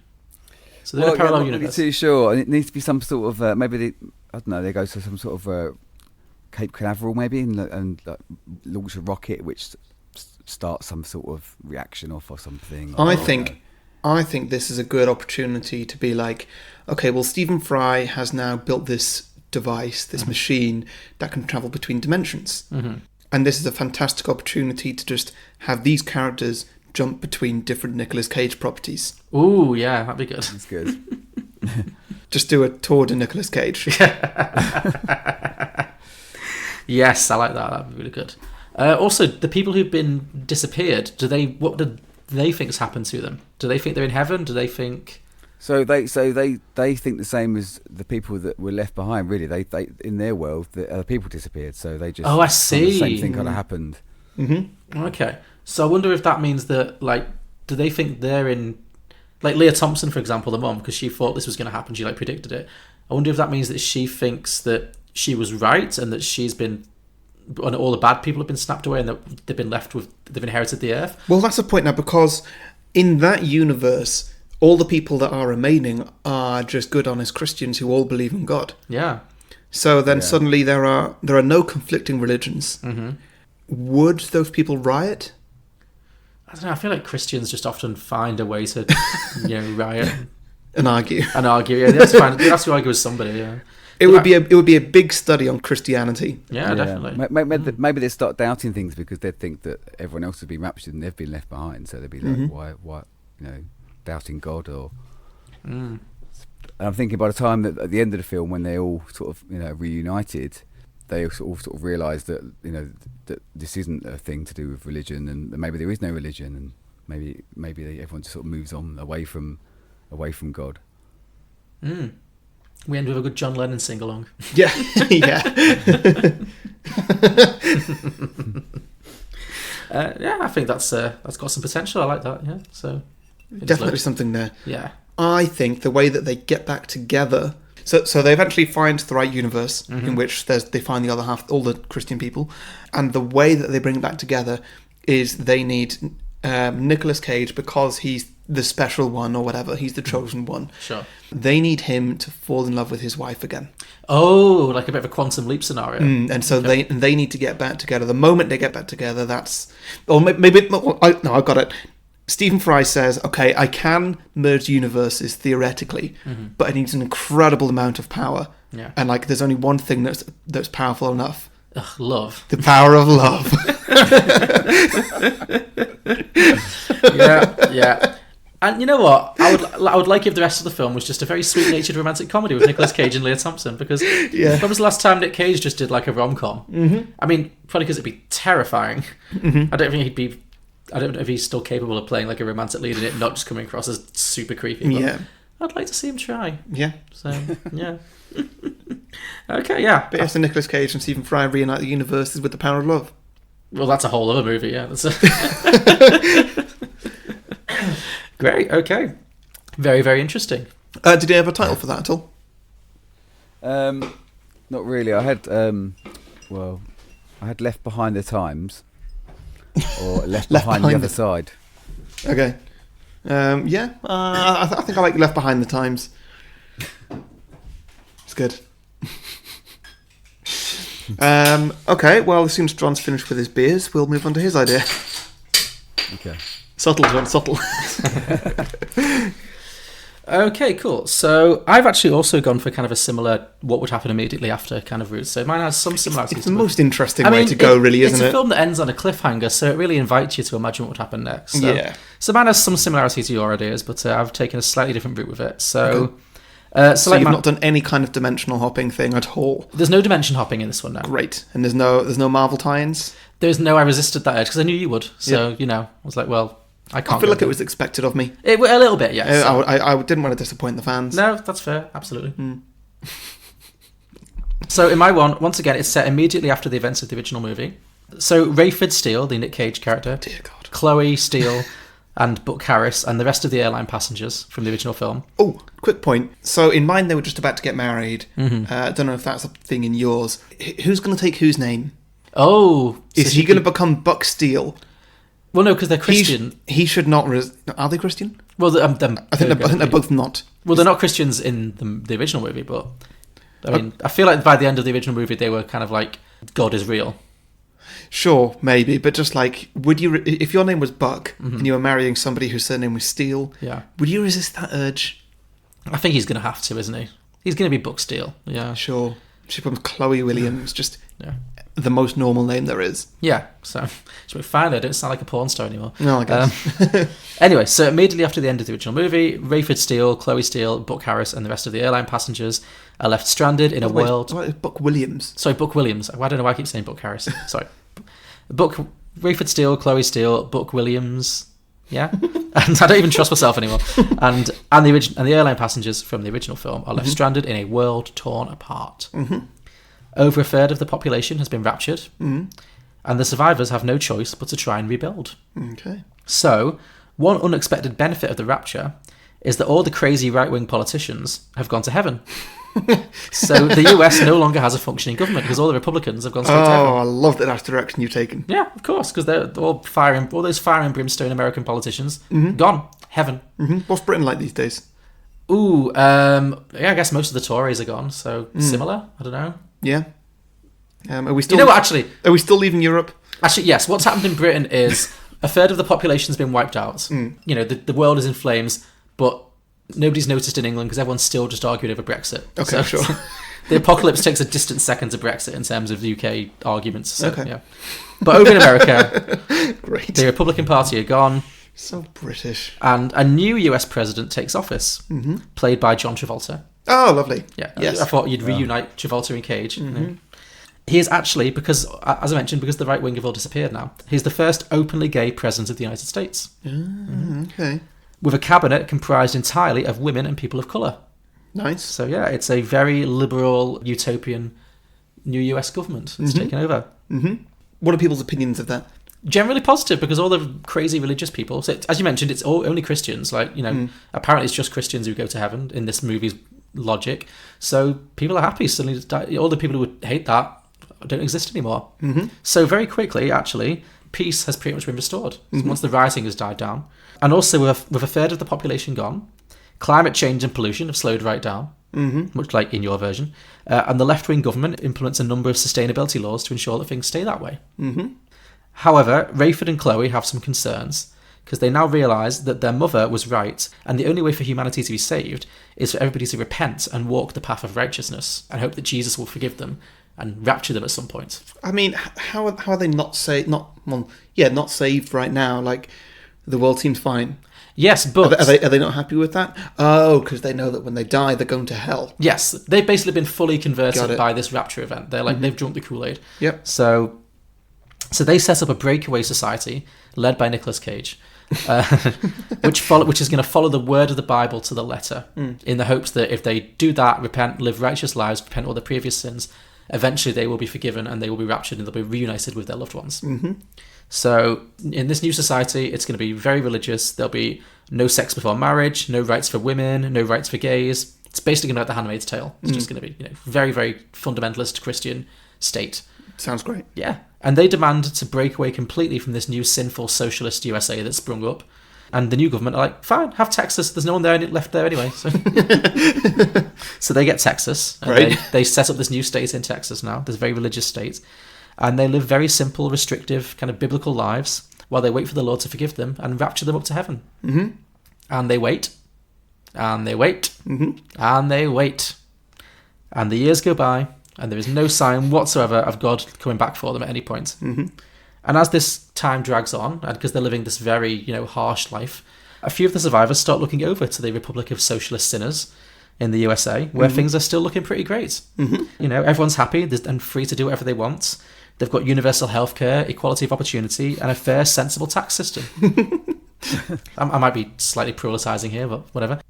So they're in a parallel universe. I'm not really too sure. And it needs to be some sort of maybe I don't know. They go to some sort of Cape Canaveral maybe, and launch a rocket which starts some sort of reaction off or something. I think this is a good opportunity to be like, okay, well, Stephen Fry has now built this device, this machine that can travel between dimensions, and this is a fantastic opportunity to just have these characters jump between different Nicolas Cage properties. Ooh, yeah, that'd be good. That's good. Just do a tour to Nicolas Cage. Yes, I like that. That'd be really good. Also, the people who've been disappeared, what do they think's happened to them? Do they think they're in heaven? Do they think? So they think the same as the people that were left behind. Really, they in their world, the other people disappeared. So they just I see. The same thing kind of happened. Okay, so I wonder if that means that do they think they're in Lea Thompson, for example, the mum, because she thought this was going to happen, she predicted it. I wonder if that means that she thinks that she was right and that and all the bad people have been snapped away and that they've inherited the earth. Well, that's the point now, because in that universe, all the people that are remaining are just good, honest Christians who all believe in God. Yeah. So then suddenly there are no conflicting religions. Would those people riot? I don't know. I feel like Christians just often find a way to, riot and argue. Yeah, they have to argue with somebody. Yeah. It would be a big study on Christianity. Yeah, definitely. Maybe they start doubting things because they think that everyone else would be raptured and they've been left behind. So they'd be like, why, doubting God or. And I'm thinking by the time that at the end of the film, when they all sort of reunited, they all sort of realise that that this isn't a thing to do with religion, and that maybe there is no religion, and maybe everyone just sort of moves on away from God. We end with a good John Lennon sing along. Yeah. Yeah, I think that's got some potential. I like that. Yeah, so definitely something there. Yeah, I think the way that they get back together. So they eventually find the right universe in which they find the other half, all the Christian people, and the way that they bring it back together is they need Nicolas Cage, because he's the special one or whatever. He's the chosen one. Sure. They need him to fall in love with his wife again. Oh, like a bit of a quantum leap scenario. And so they need to get back together. The moment they get back together, that's... Or maybe... No, I've got it. Stephen Fry says, okay, I can merge universes theoretically, but it needs an incredible amount of power. Yeah. And like, there's only one thing that's powerful enough. Ugh, love. The power of love. Yeah. And you know what? I would like if the rest of the film was just a very sweet-natured romantic comedy with Nicolas Cage and Lea Thompson, because when was the last time Nick Cage just did like a rom-com? I mean, probably because it'd be terrifying. I don't know if he's still capable of playing like a romantic lead in it, not just coming across as super creepy. But I'd like to see him try. Yeah. So, yeah. Okay, yeah. But yes, the Nicolas Cage and Stephen Fry reunite the universes with the power of love. Well, that's a whole other movie, yeah. Great, okay. Very, very interesting. Did you have a title for that at all? Not really. I had, I had Left Behind the Times, or Left Behind the Other Side. Okay. I think I like Left Behind the Times. It's good. Okay, well, as soon as John's finished with his beers, we'll move on to his idea. Okay. Subtle, John, subtle. Okay, cool. So I've actually also gone for kind of a similar what would happen immediately after kind of route. So mine has some similarities. It's the most interesting way to go, really, isn't it? It's a film that ends on a cliffhanger, so it really invites you to imagine what would happen next. So mine has some similarities to your ideas, but I've taken a slightly different route with it. So, so you've not done any kind of dimensional hopping thing at all? There's no dimension hopping in this one now. Great. And there's no Marvel tie-ins? I resisted that edge because I knew you would. So, I was like, well... I feel like it was expected of me. A little bit, yes. I didn't want to disappoint the fans. No, that's fair. Absolutely. So in my one, once again, it's set immediately after the events of the original movie. So Rayford Steele, the Nick Cage character, dear God, Chloe Steele, and Buck Harris, and the rest of the airline passengers from the original film. Oh, quick point. So in mine, they were just about to get married. I don't know if that's a thing in yours. Who's going to take whose name? Oh. Is he going to become Buck Steele? Well, no, because they're Christian. He should not... Are they Christian? Well, I think they're both not. Well, they're not Christians in the original movie, but... I mean, I feel like by the end of the original movie, they were kind of like, God is real. Sure, maybe, but just like, would you... If your name was Buck, and you were marrying somebody whose surname was Steele, would you resist that urge? I think he's going to have to, isn't he? He's going to be Buck Steele, yeah. Sure. She becomes Chloe Williams, just... the most normal name there is. Yeah, so should we find her? I don't sound like a porn star anymore. No, I guess. Anyway, so immediately after the end of the original movie, Rayford Steele, Chloe Steele, Buck Harris, and the rest of the airline passengers are left stranded in a world... Buck Williams. Sorry, Buck Williams. I don't know why I keep saying Buck Harris. Sorry. Rayford Steele, Chloe Steele, Buck Williams... Yeah, and I don't even trust myself anymore. And the airline passengers from the original film are left stranded in a world torn apart. Over a third of the population has been raptured, and the survivors have no choice but to try and rebuild. Okay. So, one unexpected benefit of the rapture is that all the crazy right-wing politicians have gone to heaven. So the US no longer has a functioning government because all the Republicans have gone straight to heaven. Oh, I love that that's the direction you've taken. Yeah, of course, because they're all those fire and brimstone American politicians gone. Heaven. What's Britain like these days? Ooh, I guess most of the Tories are gone, so similar. I don't know. Yeah. Are we still? You know what? Actually, are we still leaving Europe? Actually, yes. What's happened in Britain is a third of the population's been wiped out. The world is in flames, but nobody's noticed in England because everyone's still just arguing over Brexit. Okay, sure. The apocalypse takes a distant second to Brexit in terms of UK arguments. So, yeah. But over in America, great. The Republican Party are gone. So British. And a new US president takes office, played by John Travolta. Oh, lovely. Yeah, yes. I thought you'd reunite Travolta and Cage. He is actually, because, as I mentioned, because the right wing have all disappeared now, he's the first openly gay president of the United States. Okay. With a cabinet comprised entirely of women and people of colour. Nice. So, yeah, it's a very liberal, utopian new US government that's taken over. What are people's opinions of that? Generally positive, because all the crazy religious people, so as you mentioned, it's only Christians. Apparently it's just Christians who go to heaven in this movie's logic. So people are happy. Suddenly, all the people who would hate that don't exist anymore. So very quickly, actually, peace has pretty much been restored. So once the rioting has died down. And also with a third of the population gone, climate change and pollution have slowed right down, much like in your version. And the left-wing government implements a number of sustainability laws to ensure that things stay that way. However, Rayford and Chloe have some concerns, because they now realise that their mother was right, and the only way for humanity to be saved is for everybody to repent and walk the path of righteousness, and hope that Jesus will forgive them and rapture them at some point. I mean, how are they not saved? Not saved right now. Like, the world seems fine. Yes, but are they not happy with that? Oh, because they know that when they die, they're going to hell. Yes, they've basically been fully converted by this rapture event. They're like they've drunk the Kool-Aid. Yep. So they set up a breakaway society led by Nicolas Cage, which is going to follow the word of the Bible to the letter, in the hopes that if they do that, repent, live righteous lives, repent all their previous sins, eventually they will be forgiven and they will be raptured and they'll be reunited with their loved ones. So in this new society, it's going to be very religious. There'll be no sex before marriage, no rights for women, no rights for gays. It's basically going to be like The Handmaid's Tale. It's just going to be very, very fundamentalist Christian state. Sounds great. Yeah. And they demand to break away completely from this new sinful socialist USA that's sprung up. And the new government are like, fine, have Texas. There's no one there left there anyway. So, so they get Texas. And right. They set up this new state in Texas now, this very religious state. And they live very simple, restrictive, kind of biblical lives while they wait for the Lord to forgive them and rapture them up to heaven. And they wait. And they wait. And they wait. And the years go by. And there is no sign whatsoever of God coming back for them at any point. And as this time drags on, and because they're living this very, harsh life, a few of the survivors start looking over to the Republic of Socialist Sinners in the USA, where things are still looking pretty great. Everyone's happy and free to do whatever they want. They've got universal healthcare, equality of opportunity, and a fair, sensible tax system. I might be slightly pluralising here, but whatever.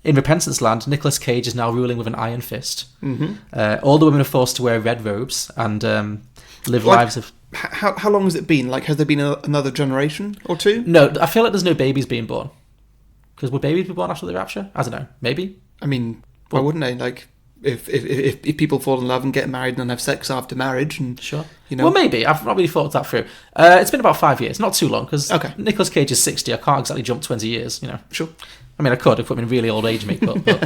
In Repentance Land, Nicolas Cage is now ruling with an iron fist. All the women are forced to wear red robes and live lives of... How long has it been? Like, has there been another generation or two? No, I feel like there's no babies being born. Because would babies be born after the rapture? I don't know. Maybe. I mean, why wouldn't they? Like, if people fall in love and get married and then have sex after marriage, and sure, Well, maybe. I've not really thought that through. It's been about 5 years, not too long, because Nicolas Cage is 60. I can't exactly jump 20 years. Sure. I mean, I could if put him in really old age makeup, but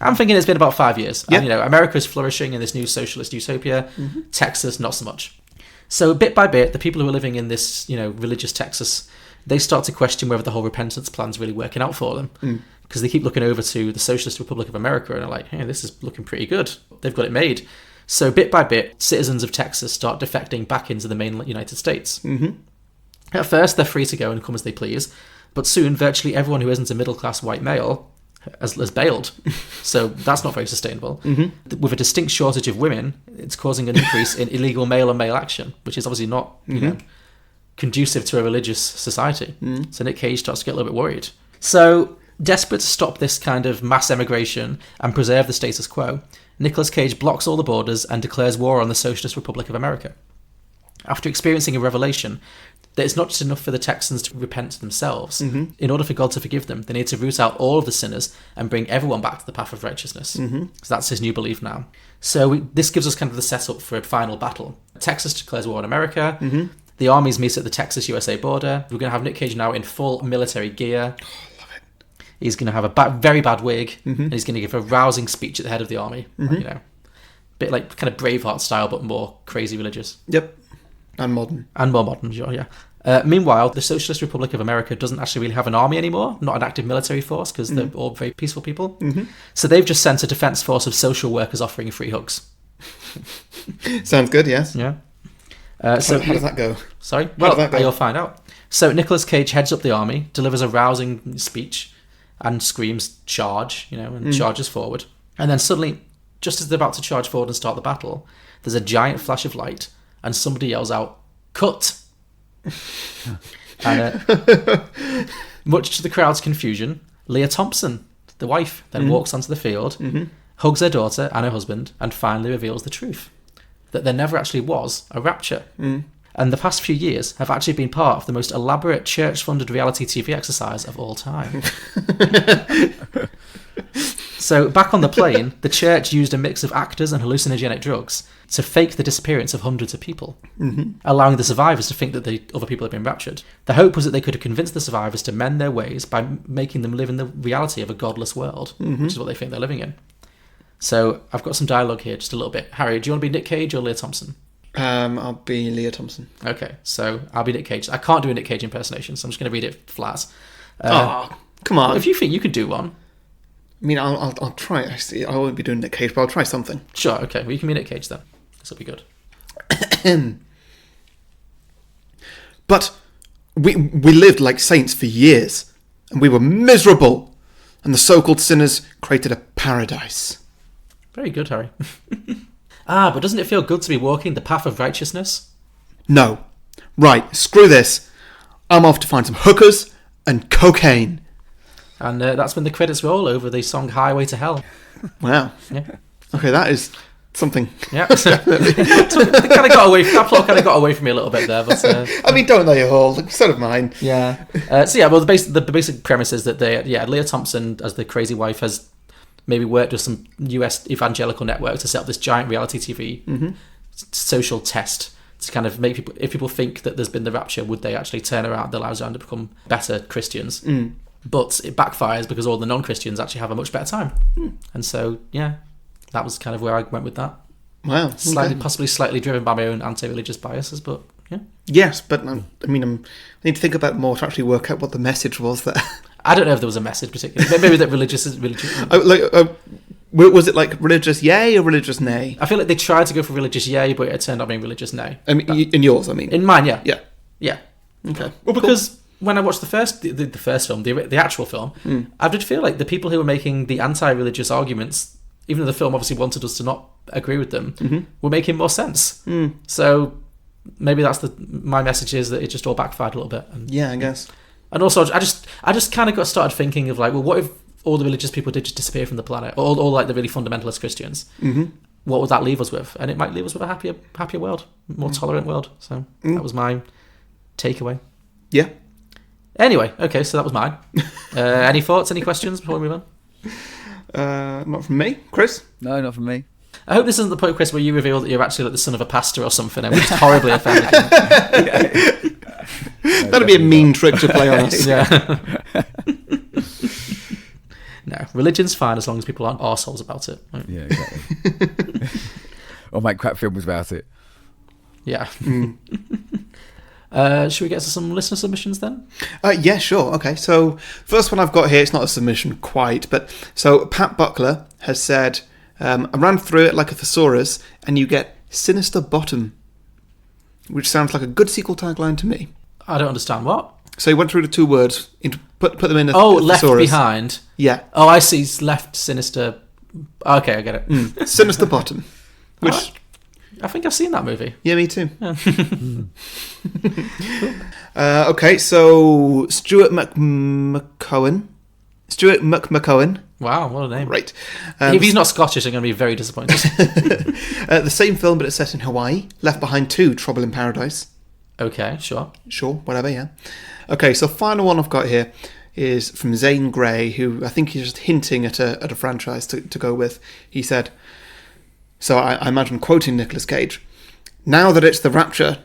I'm thinking it's been about 5 years. Yeah. And, America's flourishing in this new socialist utopia. Texas, not so much. So bit by bit, the people who are living in this, religious Texas, they start to question whether the whole repentance plan's really working out for them. Because they keep looking over to the Socialist Republic of America and are like, hey, this is looking pretty good. They've got it made. So bit by bit, citizens of Texas start defecting back into the mainland United States. At first, they're free to go and come as they please. But soon, virtually everyone who isn't a middle-class white male has bailed. So that's not very sustainable. With a distinct shortage of women, it's causing an increase in illegal male-on-male action, which is obviously not conducive to a religious society. So Nick Cage starts to get a little bit worried. So, desperate to stop this kind of mass emigration and preserve the status quo, Nicolas Cage blocks all the borders and declares war on the Socialist Republic of America. After experiencing a revelation that it's not just enough for the Texans to repent themselves. In order for God to forgive them, they need to root out all of the sinners and bring everyone back to the path of righteousness. So that's his new belief now. So this gives us kind of the setup for a final battle. Texas declares war on America. The armies meet at the Texas-USA border. We're going to have Nick Cage now in full military gear. He's going to have a very bad wig, and he's going to give a rousing speech at the head of the army. Bit like kind of Braveheart style, but more crazy religious. Yep. And modern. And more modern, sure, yeah. Meanwhile, the Socialist Republic of America doesn't actually really have an army anymore, not an active military force, because they're all very peaceful people. So they've just sent a defence force of social workers offering free hugs. Sounds good, yes. Yeah. So how does that go? Sorry? How Well, does that go? you'll find out. So Nicolas Cage heads up the army, delivers a rousing speech, and screams, charge, and charges forward. And then suddenly, just as they're about to charge forward and start the battle, there's a giant flash of light, and somebody yells out, cut! And much to the crowd's confusion, Lea Thompson, the wife, then walks onto the field, hugs her daughter and her husband, and finally reveals the truth. That there never actually was a rapture. And the past few years have actually been part of the most elaborate church-funded reality TV exercise of all time. So back on the plane, the church used a mix of actors and hallucinogenic drugs to fake the disappearance of hundreds of people, allowing the survivors to think that the other people had been raptured. The hope was that they could have convinced the survivors to mend their ways by making them live in the reality of a godless world, which is what they think they're living in. So I've got some dialogue here, just a little bit. Harry, do you want to be Nick Cage or Lea Thompson? I'll be Lea Thompson. Okay, so I'll be Nick Cage. I can't do a Nick Cage impersonation, so I'm just going to read it flat. Come on. If you think you could do one. I mean, I'll try. Actually, I won't be doing Nick Cage, but I'll try something. Sure, okay. Well, you can be Nick Cage then. This will be good. But we lived like saints for years, and we were miserable, and the so-called sinners created a paradise. Very good, Harry. But doesn't it feel good to be walking the path of righteousness? No. Right, screw this. I'm off to find some hookers and cocaine. And that's when the credits roll over the song Highway to Hell. Wow. Yeah. Okay, that is something. Yeah. That plot kind of got away from me a little bit there. But I mean, don't they all? So of mine. Yeah. Well, the basic premise is that Lea Thompson, as the crazy wife, has maybe worked with some US evangelical network to set up this giant reality TV social test to kind of make people, if people think that there's been the rapture, would they actually turn around their lives around and become better Christians? But it backfires because all the non-Christians actually have a much better time. And so, yeah, that was kind of where I went with that. Wow. Possibly slightly driven by my own anti-religious biases, but yeah. Yes, but I need to think about it more to actually work out what the message was there. I don't know if there was a message particularly. Maybe that religious is religious. Was it like religious yay or religious nay? I feel like they tried to go for religious yay, but it turned out being religious nay. I mean, in yours, I mean. In mine, yeah. Yeah. Okay. Well, because when I watched the first film, the actual film, I did feel like the people who were making the anti-religious arguments, even though the film obviously wanted us to not agree with them, were making more sense. So maybe that's my message is that it just all backfired a little bit. Yeah, I guess. And also, I just kind of got started thinking of like, well, what if all the religious people did just disappear from the planet, or all like the really fundamentalist Christians? What would that leave us with? And it might leave us with a happier world, more tolerant world. So that was my takeaway. Yeah. Anyway, okay, so that was mine. Any thoughts? Any questions before we move on? Not from me, Chris. No, not from me. I hope this isn't the point, Chris, where you reveal that you're actually like the son of a pastor or something, and we're just horribly offended. That'd be a mean trick to play on us. Yeah. No, religion's fine as long as people aren't arseholes about it. Right? Yeah, exactly. Or make crap films about it. Yeah. Should we get to some listener submissions then? Yeah, sure. Okay, so first one I've got here, it's not a submission quite, but so Pat Buckler has said, I ran through it like a thesaurus and you get sinister bottom, which sounds like a good sequel tagline to me. I don't understand what. So he went through the two words, put them in a left thesaurus. Behind. Yeah. Oh, I see. Left, sinister. Okay, I get it. Sinister bottom. Which I think I've seen that movie. Yeah, me too. Yeah. Okay, so Stuart McMcCohen. Wow, what a name. Right. If he's not Scottish, I'm going to be very disappointed. The same film, but it's set in Hawaii. Left Behind 2, Trouble in Paradise. Okay, sure. Sure, whatever, yeah. Okay, so final one I've got here is from Zane Grey, who I think he's just hinting at a franchise to go with. He said, so I imagine quoting Nicolas Cage, "Now that it's the rapture,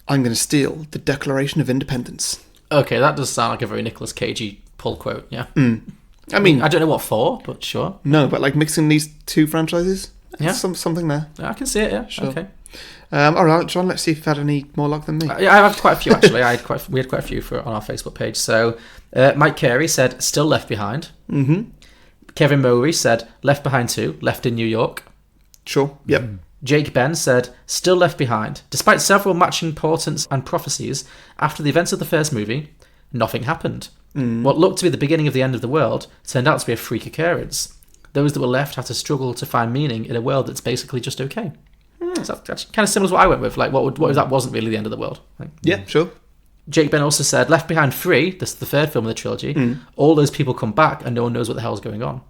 I'm going to steal the Declaration of Independence." Okay, that does sound like a very Nicolas Cagey pull quote, yeah. I mean, I don't know what for, but sure. No, but like mixing these two franchises, yeah, something there. I can see it, yeah. Sure. Okay. All right, John. Let's see if you've had any more luck than me. Yeah, I have quite a few actually. We had quite a few on our Facebook page. So, Mike Carey said, "Still Left Behind." Mm-hmm. Kevin Mowry said, "Left Behind 2, Left in New York." Sure. Yep. Jake Ben said, "Still Left Behind. Despite several matching portents and prophecies, after the events of the first movie, nothing happened. What looked to be the beginning of the end of the world turned out to be a freak occurrence. Those that were left had to struggle to find meaning in a world that's basically just okay." So that's kind of similar to what I went with. Like, what if that wasn't really the end of the world? Like, yeah, sure. Jake Ben also said, "Left Behind 3, this is the third film of the trilogy, all those people come back and no one knows what the hell's going on."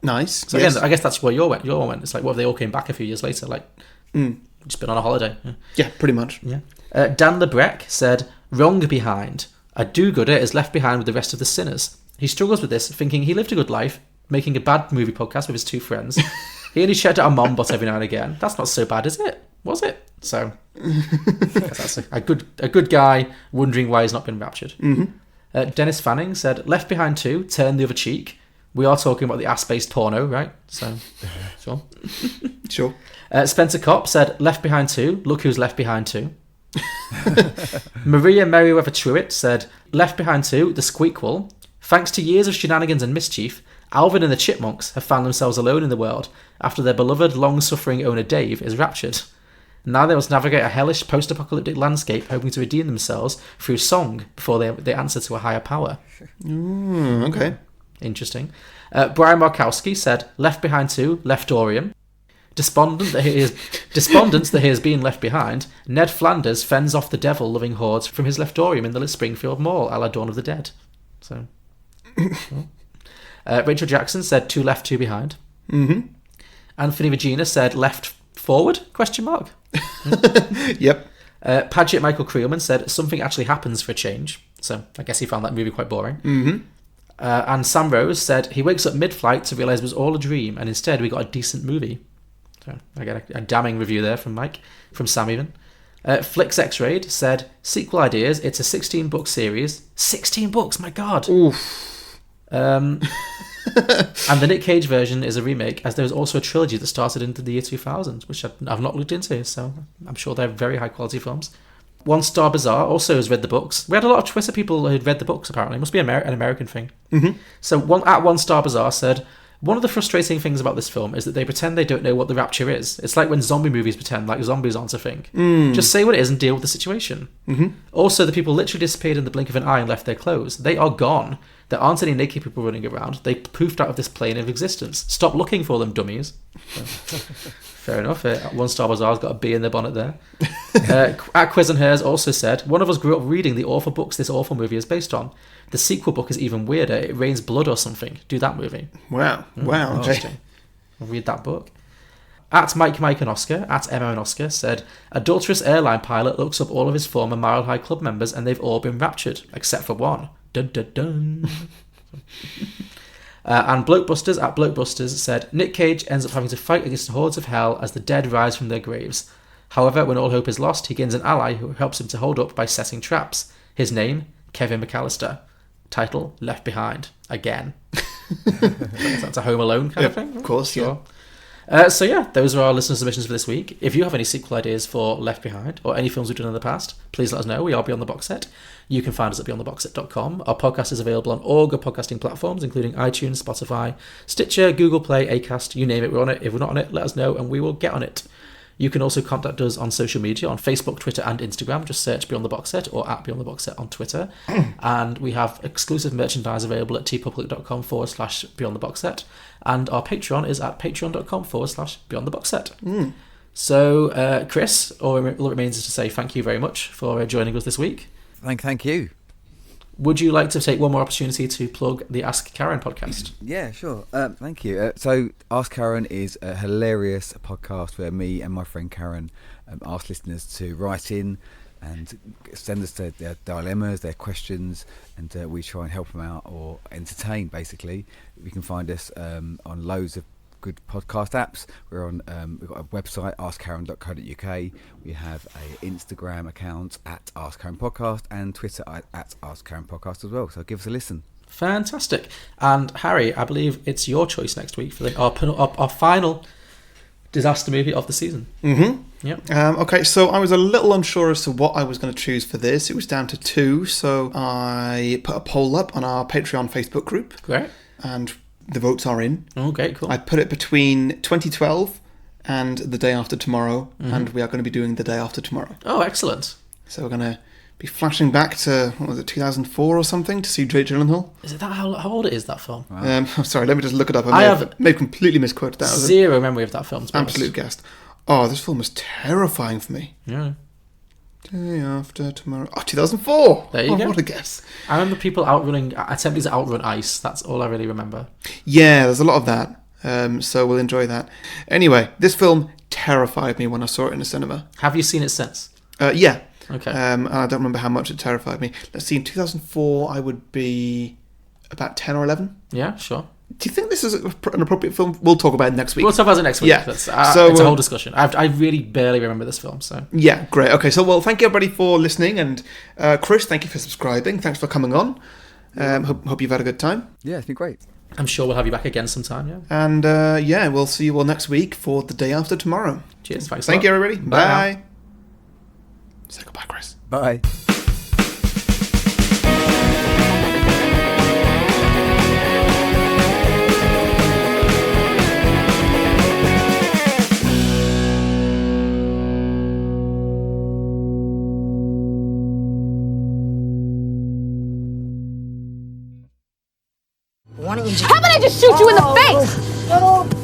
Nice. So again, I guess that's where your one went. It's like, what if they all came back a few years later? Like, just been on a holiday. Yeah, pretty much. Yeah. Dan Lebrecq said, "Wrong Behind. A do-gooder is left behind with the rest of the sinners. He struggles with this, thinking he lived a good life, making a bad movie podcast with his two friends, He only checked out a mom bot every now and again. That's not so bad, is it? Was it? So, that's a good guy wondering why he's not been raptured. Mm-hmm. Dennis Fanning said, Left Behind 2, Turn the Other Cheek. We are talking about the ass-based porno, right? So, sure. Sure. Spencer Kopp said, Left Behind 2, Look Who's Left Behind 2. Maria Merriweather Truitt said, Left Behind 2, The Squeakquel. Thanks to years of shenanigans and mischief, Alvin and the Chipmunks have found themselves alone in the world after their beloved, long-suffering owner Dave is raptured. Now they must navigate a hellish post-apocalyptic landscape, hoping to redeem themselves through song before they answer to a higher power. Okay. Interesting. Brian Markowski said, Left Behind 2, Leftorium. Despondent that he has been left behind, Ned Flanders fends off the devil-loving hordes from his leftorium in the Springfield Mall, a la Dawn of the Dead. So, Rachel Jackson said, 2 left, 2 behind. Mm-hmm. Anthony Regina said, Left forward? ? Yep. Padgett Michael Creelman said, Something actually happens for a change. So I guess he found that movie quite boring. Mm-hmm. And Sam Rose said, He wakes up mid-flight to realise it was all a dream, and instead we got a decent movie. So I get a damning review there from Mike, from Sam even. Flicks X-Rayed said, Sequel ideas, it's a 16-book series. 16 books, my God! Oof. And the Nick Cage version is a remake, as there was also a trilogy that started into the year 2000, which I've not looked into, so I'm sure they're very high-quality films. One Star Bazaar also has read the books. We had a lot of Twitter people who'd read the books, apparently. It must be an American thing. Mm-hmm. So One Star Bazaar said, One of the frustrating things about this film is that they pretend they don't know what the rapture is. It's like when zombie movies pretend like zombies aren't a thing. Just say what it is and deal with the situation. Mm-hmm. Also, the people literally disappeared in the blink of an eye and left their clothes. They are gone. There aren't any naked people running around. They poofed out of this plane of existence. Stop looking for them, dummies. Fair enough. One Star Bazaar's got a bee in their bonnet there. At Quiz and Hers also said, One of us grew up reading the awful books this awful movie is based on. The sequel book is even weirder. It rains blood or something. Do that movie. Wow. Wow. Interesting. I'll read that book. At Mike and Oscar, at Emma and Oscar, said, Adulterous airline pilot looks up all of his former Mile High Club members and they've all been raptured, except for one. Dun dun dun. And Blokebusters at Blokebusters said, Nick Cage ends up having to fight against the hordes of hell as the dead rise from their graves. However, when all hope is lost, he gains an ally who helps him to hold up by setting traps. His name, Kevin McAllister. Title, Left Behind. Again. That's a Home Alone kind of thing? Of course, sure. So yeah, those are our listener submissions for this week. If you have any sequel ideas for Left Behind or any films we've done in the past, please let us know. We are Beyond the Box Set. You can find us at beyondtheboxset.com. Our podcast is available on all good podcasting platforms, including iTunes, Spotify, Stitcher, Google Play, Acast, you name it, we're on it. If we're not on it, let us know and we will get on it. You can also contact us on social media, on Facebook, Twitter and Instagram. Just search Beyond the Box Set or at Beyond the Box Set on Twitter. And we have exclusive merchandise available at tpublic.com/Beyond the Box Set. And our Patreon is at patreon.com/Beyond the Box Set. So, Chris, all it remains is to say thank you very much for joining us this week. Thank you. Would you like to take one more opportunity to plug the Ask Karen podcast? Yeah, sure. Thank you. So, Ask Karen is a hilarious podcast where me and my friend Karen ask listeners to write in and send us their dilemmas, their questions, and we try and help them out or entertain, basically. You can find us on loads of good podcast apps. We're on we've got a website, askkaren.co.uk. We have a Instagram account at Ask Karen Podcast and Twitter at Ask Karen Podcast as well, so give us a listen. Fantastic. And Harry, I believe it's your choice next week for our final disaster movie of the season. Yep. Okay, so I was a little unsure as to what I was going to choose for this. It was down to 2, so I put a poll up on our Patreon Facebook group. Great. And the votes are in. Okay, cool. I put it between 2012 and The Day After Tomorrow, and we are going to be doing The Day After Tomorrow. Oh, excellent. So we're going to be flashing back to, 2004 or something, to see Jake Gyllenhaal. Is it that how old it is, that film? Wow. Sorry, let me just look it up. I may have completely misquoted that. Zero memory of that film, to be honest. Absolute guest. Oh, this film was terrifying for me. Yeah. Day After Tomorrow. Oh, 2004. There you go. What a guess. I remember people attempting to outrun ice. That's all I really remember. Yeah, there's a lot of that. So we'll enjoy that. Anyway, this film terrified me when I saw it in the cinema. Have you seen it since? Yeah. Okay. I don't remember how much it terrified me. Let's see, in 2004 I would be about 10 or 11. Yeah, sure. Do you think this is an appropriate film? We'll talk about it next week. We'll talk about it next week. Yeah. It's So, a whole discussion. I really barely remember this film, so... Yeah, great. Okay, so, well, thank you, everybody, for listening. And Chris, thank you for subscribing. Thanks for coming on. Hope you've had a good time. Yeah, it's been great. I'm sure we'll have you back again sometime, yeah. And, we'll see you all next week for the day after tomorrow. Cheers, thanks. Thank you, everybody. Bye. Bye. Say goodbye, Chris. Bye. How about I just shoot you in the face?